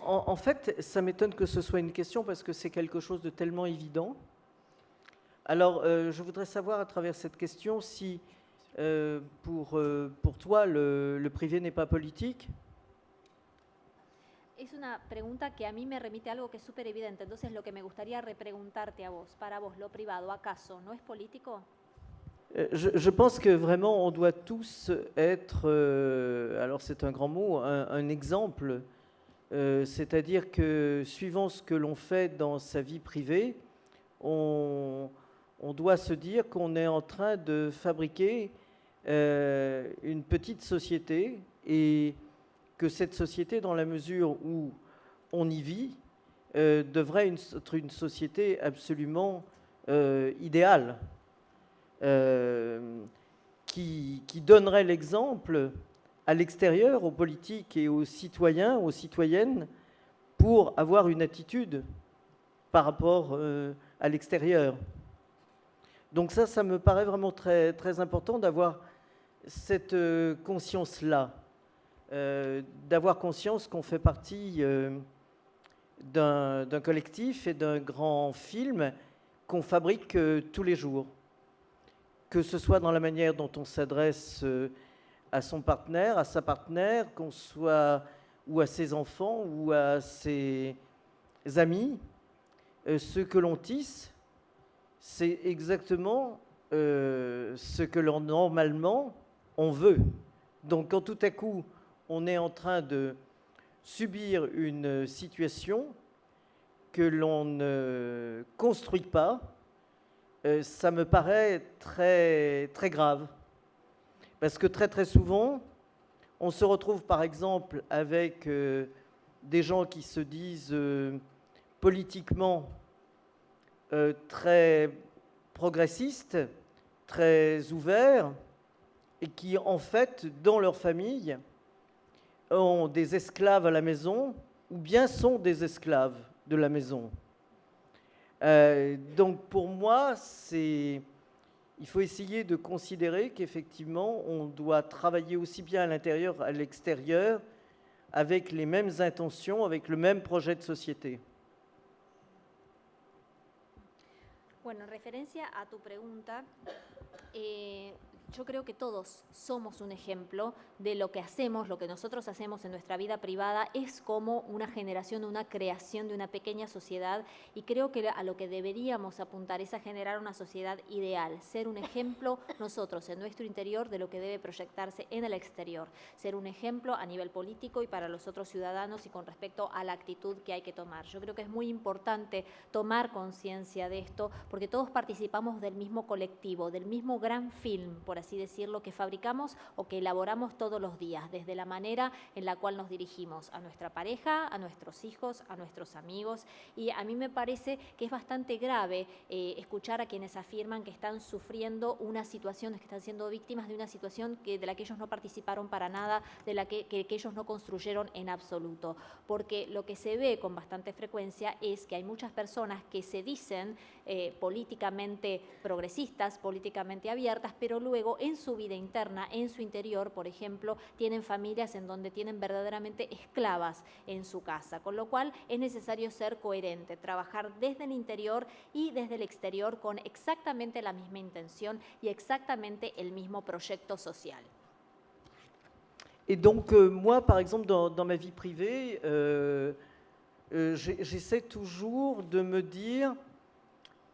En fait, ça m'étonne que ce soit une question parce que c'est quelque chose de tellement évident. Alors, je voudrais savoir à travers cette question si pour toi le privé n'est pas politique. Es una pregunta que a mí me remite a algo que es súper evidente, entonces lo que me gustaría repreguntarte a vos, para vos, lo privado, ¿acaso no es político? Je pense que vraiment on doit tous être, alors c'est un grand mot, un exemple. C'est-à-dire que suivant ce que l'on fait dans sa vie privée, on doit se dire qu'on est en train de fabriquer une petite société et que cette société, dans la mesure où on y vit, devrait être une société absolument idéale, qui donnerait l'exemple à l'extérieur, aux politiques et aux citoyens, aux citoyennes, pour avoir une attitude par rapport à l'extérieur. Donc ça me paraît vraiment très, très important d'avoir cette conscience-là, d'avoir conscience qu'on fait partie d'un collectif et d'un grand film qu'on fabrique tous les jours, que ce soit dans la manière dont on s'adresse à son partenaire, à sa partenaire, qu'on soit ou à ses enfants ou à ses amis, ce que l'on tisse, c'est exactement ce que normalement on veut. Donc quand tout à coup on est en train de subir une situation que l'on ne construit pas, ça me paraît très, très grave. Parce que très très souvent, on se retrouve par exemple avec des gens qui se disent politiquement très progressistes, très ouverts, et qui en fait, dans leur famille, ont des esclaves à la maison, ou bien sont des esclaves de la maison. Donc pour moi, il faut essayer de considérer qu'effectivement, on doit travailler aussi bien à l'intérieur qu'à l'extérieur, avec les mêmes intentions, avec le même projet de société. Bueno, en referencia a tu pregunta, yo creo que todos somos un ejemplo de lo que hacemos, lo que nosotros hacemos en nuestra vida privada es como una generación, una creación de una pequeña sociedad, y creo que a lo que deberíamos apuntar es a generar una sociedad ideal, ser un ejemplo nosotros en nuestro interior de lo que debe proyectarse en el exterior, ser un ejemplo a nivel político y para los otros ciudadanos y con respecto a la actitud que hay que tomar. Yo creo que es muy importante tomar conciencia de esto porque todos participamos del mismo colectivo, del mismo gran film, por así decirlo, que fabricamos o que elaboramos todos los días, desde la manera en la cual nos dirigimos a nuestra pareja, a nuestros hijos, a nuestros amigos. Y a mí me parece que es bastante grave escuchar a quienes afirman que están sufriendo una situación, que están siendo víctimas de una situación de la que ellos no participaron para nada, de la que ellos no construyeron en absoluto. Porque lo que se ve con bastante frecuencia es que hay muchas personas que se dicen políticamente progresistas, políticamente abiertas, pero luego embargo, en su vida interna, en su interior, por ejemplo, tienen familias en donde tienen verdaderamente esclavas en su casa, con lo cual es necesario ser coherente, trabajar desde el interior y desde el exterior con exactamente la misma intención y exactamente el mismo proyecto social. Et donc, moi, par exemple, dans ma vie privée, j'essaie toujours de me dire,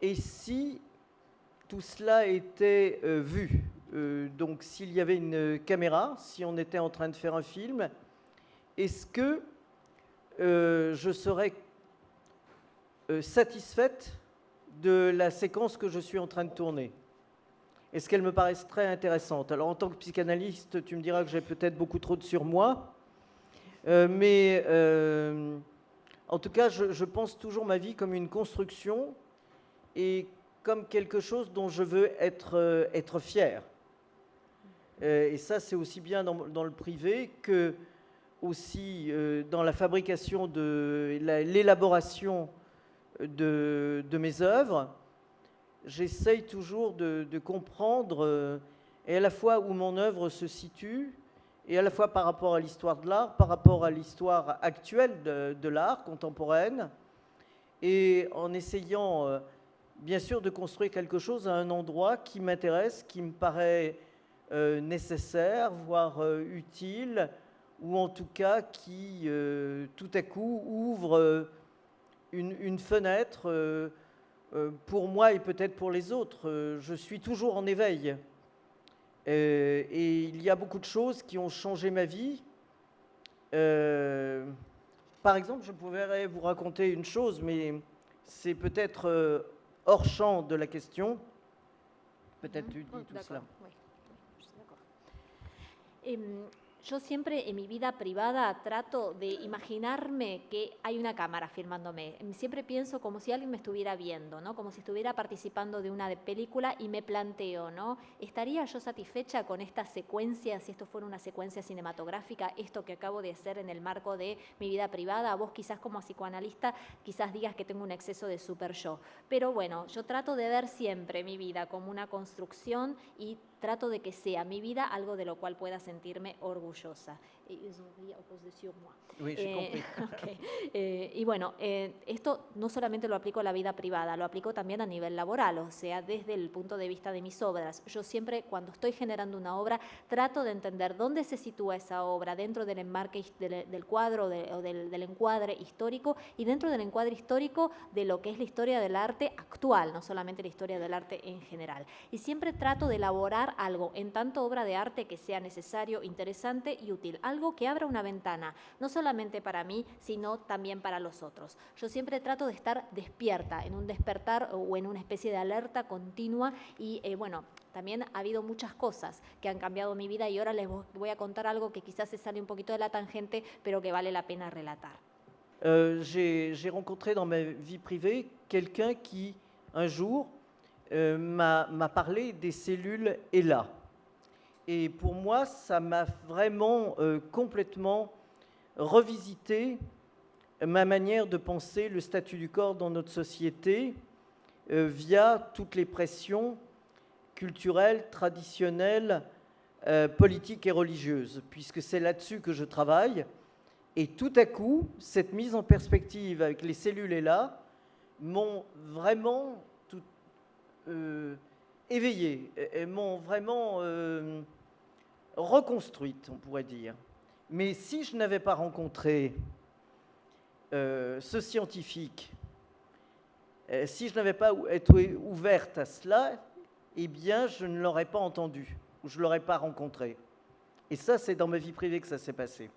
et si tout cela était vu, donc s'il y avait une caméra, si on était en train de faire un film, est-ce que je serais satisfaite de la séquence que je suis en train de tourner? Est-ce qu'elle me paraîtrait intéressante? Alors, en tant que psychanalyste, tu me diras que j'ai peut-être beaucoup trop de surmoi, mais en tout cas, je pense toujours ma vie comme une construction et comme quelque chose dont je veux être fier. Et ça, c'est aussi bien dans le privé que aussi dans la fabrication, l'élaboration de mes œuvres. J'essaye toujours de comprendre et à la fois où mon œuvre se situe et à la fois par rapport à l'histoire de l'art, par rapport à l'histoire actuelle de l'art contemporaine, et en essayant bien sûr de construire quelque chose à un endroit qui m'intéresse, qui me paraît nécessaire, voire utile, ou en tout cas qui tout à coup ouvre une fenêtre pour moi et peut-être pour les autres. Je suis toujours en éveil. Et il y a beaucoup de choses qui ont changé ma vie. Par exemple, je pourrais vous raconter une chose, mais c'est peut-être hors champ de la question. Peut-être tu dis tout cela. Oui. Yo siempre en mi vida privada trato de imaginarme que hay una cámara filmándome. Siempre pienso como si alguien me estuviera viendo, ¿no? Como si estuviera participando de una película y me planteo, ¿no? ¿Estaría yo satisfecha con esta secuencia, si esto fuera una secuencia cinematográfica, esto que acabo de hacer en el marco de mi vida privada? Vos quizás como psicoanalista quizás digas que tengo un exceso de super yo. Pero bueno, yo trato de ver siempre mi vida como una construcción y trato de que sea mi vida algo de lo cual pueda sentirme orgullosa. Oui, j'ai compris. Okay. Y bueno, esto no solamente lo aplico a la vida privada, lo aplico también a nivel laboral, o sea, desde el punto de vista de mis obras. Yo siempre, cuando estoy generando una obra, trato de entender dónde se sitúa esa obra dentro del enmarque del cuadro o del encuadre histórico y dentro del encuadre histórico de lo que es la historia del arte actual, no solamente la historia del arte en general. Y siempre trato de elaborar algo en tanto obra de arte que sea necesario, interesante y útil, algo que abra una ventana, no solamente para mí, sino también para los otros. Yo siempre trato de estar despierta, en un despertar o en una especie de alerta continua y bueno, también ha habido muchas cosas que han cambiado mi vida y ahora les voy a contar algo que quizás se sale un poquito de la tangente, pero que vale la pena relatar. J'ai rencontré dans ma vie privée quelqu'un qui, un jour, m'a parlé des cellules ELA. Et pour moi, ça m'a vraiment complètement revisité ma manière de penser le statut du corps dans notre société via toutes les pressions culturelles, traditionnelles, politiques et religieuses, puisque c'est là-dessus que je travaille. Et tout à coup, cette mise en perspective avec les cellules ELA m'ont vraiment éveillé, m'ont vraiment reconstruite, on pourrait dire. Mais si je n'avais pas rencontré ce scientifique, si je n'avais pas été ouverte à cela, eh bien, je ne l'aurais pas entendu, ou je ne l'aurais pas rencontré. Et ça, c'est dans ma vie privée que ça s'est passé.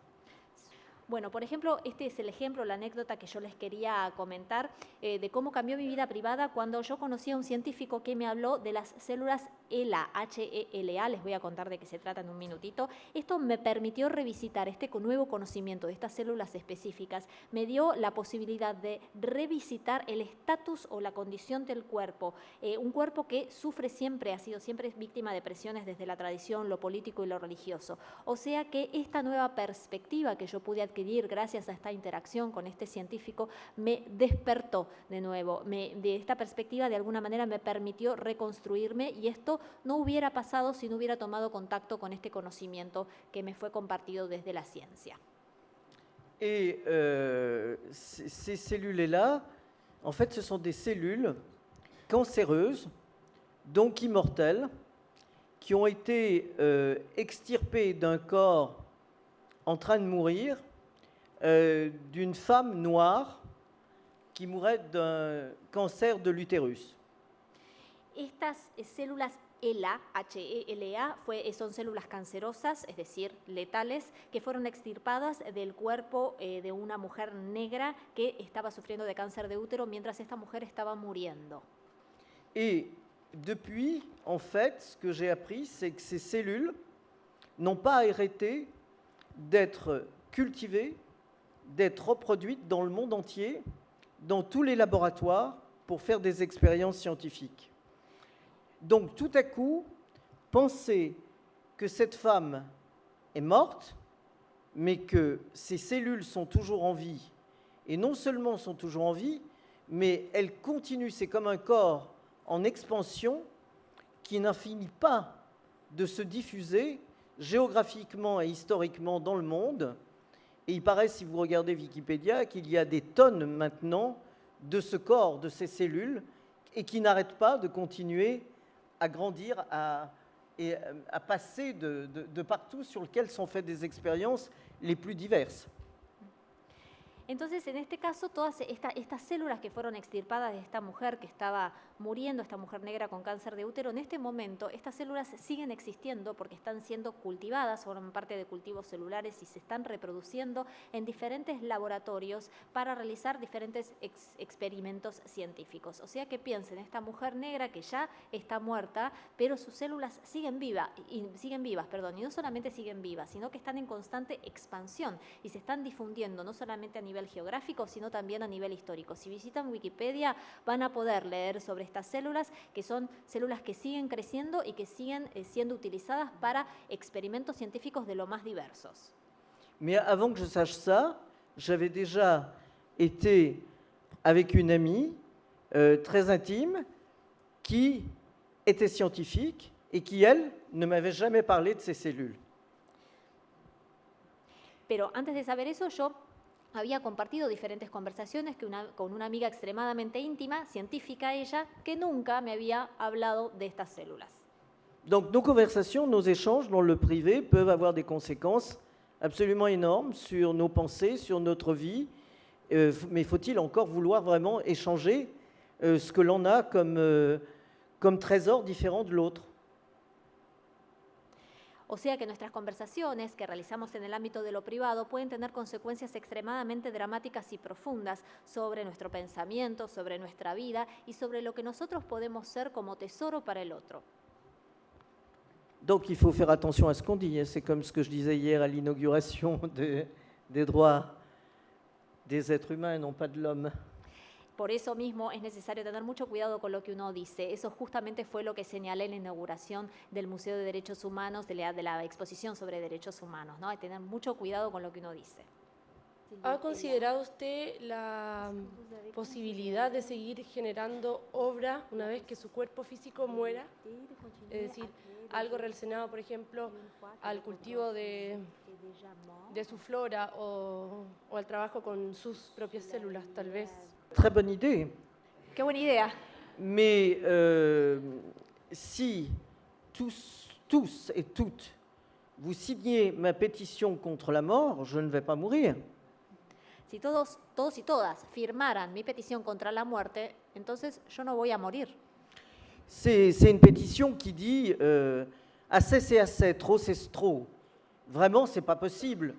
Bueno, por ejemplo, este es el ejemplo, la anécdota que yo les quería comentar de cómo cambió mi vida privada cuando yo conocí a un científico que me habló de las células HeLa, H-E-L-A, les voy a contar de qué se trata en un minutito. Esto me permitió revisitar este nuevo conocimiento de estas células específicas, me dio la posibilidad de revisitar el estatus o la condición del cuerpo, un cuerpo que sufre siempre, ha sido siempre víctima de presiones desde la tradición, lo político y lo religioso. O sea que esta nueva perspectiva que yo pude adquirir gracias a esta interacción con este científico me despertó de nuevo, de esta perspectiva de alguna manera me permitió reconstruirme y esto no hubiera pasado si no hubiera tomado contacto con este conocimiento que me fue compartido desde la ciencia. Et ces cellules-là, en fait, ce sont des cellules cancéreuses, donc immortelles, qui ont été extirpées d'un corps en train de mourir, d'une femme noire qui mourait d'un cancer de l'utérus. Estas células HeLa, H-E-L-A, son células cancerosas, es decir, letales, que fueron extirpadas del cuerpo de una mujer negra que estaba sufriendo de cáncer de útero mientras esta mujer estaba muriendo. Et depuis, en fait, ce que j'ai appris, c'est que ces cellules n'ont pas arrêté d'être cultivées, d'être reproduites dans le monde entier, dans tous les laboratoires, pour faire des expériences scientifiques. Donc, tout à coup, penser que cette femme est morte, mais que ses cellules sont toujours en vie, et non seulement sont toujours en vie, mais elles continuent, c'est comme un corps en expansion qui n'en finit pas de se diffuser géographiquement et historiquement dans le monde. Et il paraît, si vous regardez Wikipédia, qu'il y a des tonnes maintenant de ce corps, de ces cellules, et qui n'arrêtent pas de continuer à grandir, à passer de partout sur lequel sont faites des expériences les plus diverses. Entonces, en este caso, todas estas células que fueron extirpadas de esta mujer que estaba muriendo, esta mujer negra con cáncer de útero, en este momento estas células siguen existiendo porque están siendo cultivadas, forman parte de cultivos celulares y se están reproduciendo en diferentes laboratorios para realizar diferentes experimentos científicos. O sea que piensen, esta mujer negra que ya está muerta, pero sus células siguen vivas, y no solamente siguen vivas, sino que están en constante expansión y se están difundiendo no solamente a nivel geográfico, sino también a nivel histórico. Si visitan Wikipedia van a poder leer sobre estas células, que son células que siguen creciendo y que siguen siendo utilizadas para experimentos científicos de lo más diversos. Mais avant que je sache ça, j'avais déjà été avec une amie très intime qui était scientifique et qui, elle, ne m'avait jamais parlé de ces cellules. Pero antes de saber eso, yo había compartido diferentes conversaciones con una amiga extremadamente íntima, científica ella, que nunca me había hablado de estas células. Donc nos conversations, nos échanges dans le privé peuvent avoir des conséquences absolument énormes sur nos pensées, sur notre vie, mais faut-il encore vouloir vraiment échanger ce que l'on a comme trésor différent de l'autre? O sea que nuestras conversaciones que realizamos en el ámbito de lo privado pueden tener consecuencias extremadamente dramáticas y profundas sobre nuestro pensamiento, sobre nuestra vida y sobre lo que nosotros podemos ser como tesoro para el otro. Donc il faut faire attention à ce qu'on dit. C'est comme ce que je disais hier à l'inauguration des droits des êtres humains et non pas de l'homme. Por eso mismo es necesario tener mucho cuidado con lo que uno dice. Eso justamente fue lo que señalé en la inauguración del Museo de Derechos Humanos, de la exposición sobre derechos humanos, ¿no? Hay que tener mucho cuidado con lo que uno dice. ¿Ha considerado usted la posibilidad de seguir generando obra una vez que su cuerpo físico muera? Es decir, algo relacionado, por ejemplo, al cultivo de su flora o al trabajo con sus propias células, tal vez. Très bonne idée. Qué buena idea. Mais si tous et toutes, vous signez ma pétition contre la mort, je ne vais pas mourir. Si todos y todas firmaran mi petición contra la muerte, entonces yo no voy a morir. C'est une pétition qui dit assez c'est assez, trop c'est trop. Vraiment, c'est pas possible.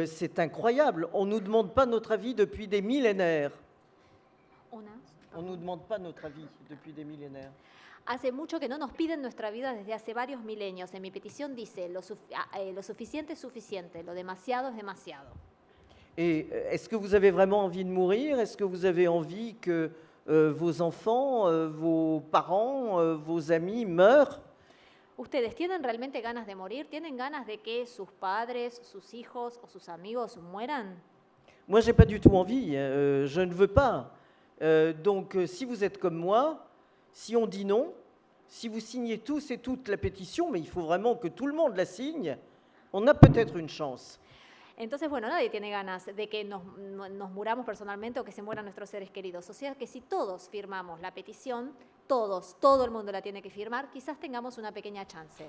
C'est incroyable. On nous demande pas notre avis depuis des millénaires. On nous demande pas notre avis depuis des millénaires. Hace mucho que no nos piden nuestra vida desde hace varios milenios. En mi petición dice, lo suficiente es suficiente, lo demasiado es demasiado. Et est-ce que vous avez vraiment envie de mourir? Est-ce que vous avez envie que vos enfants, vos parents, vos amis meurent? ¿Ustedes tienen realmente ganas de morir? ¿Tienen ganas de que sus padres, sus hijos o sus amigos mueran? Moi, j'ai pas du tout envie. Je ne veux pas. Donc, si vous êtes comme moi, si on dit non, si vous signez tous et toutes la pétition, mais il faut vraiment que tout le monde la signe, on a peut-être une chance. Entonces, bueno, nadie tiene ganas de que nos muramos personalmente o que se mueran nuestros seres queridos. O sea que si todos firmamos la petición, todo el mundo la tiene que firmar, quizás tengamos una pequeña chance.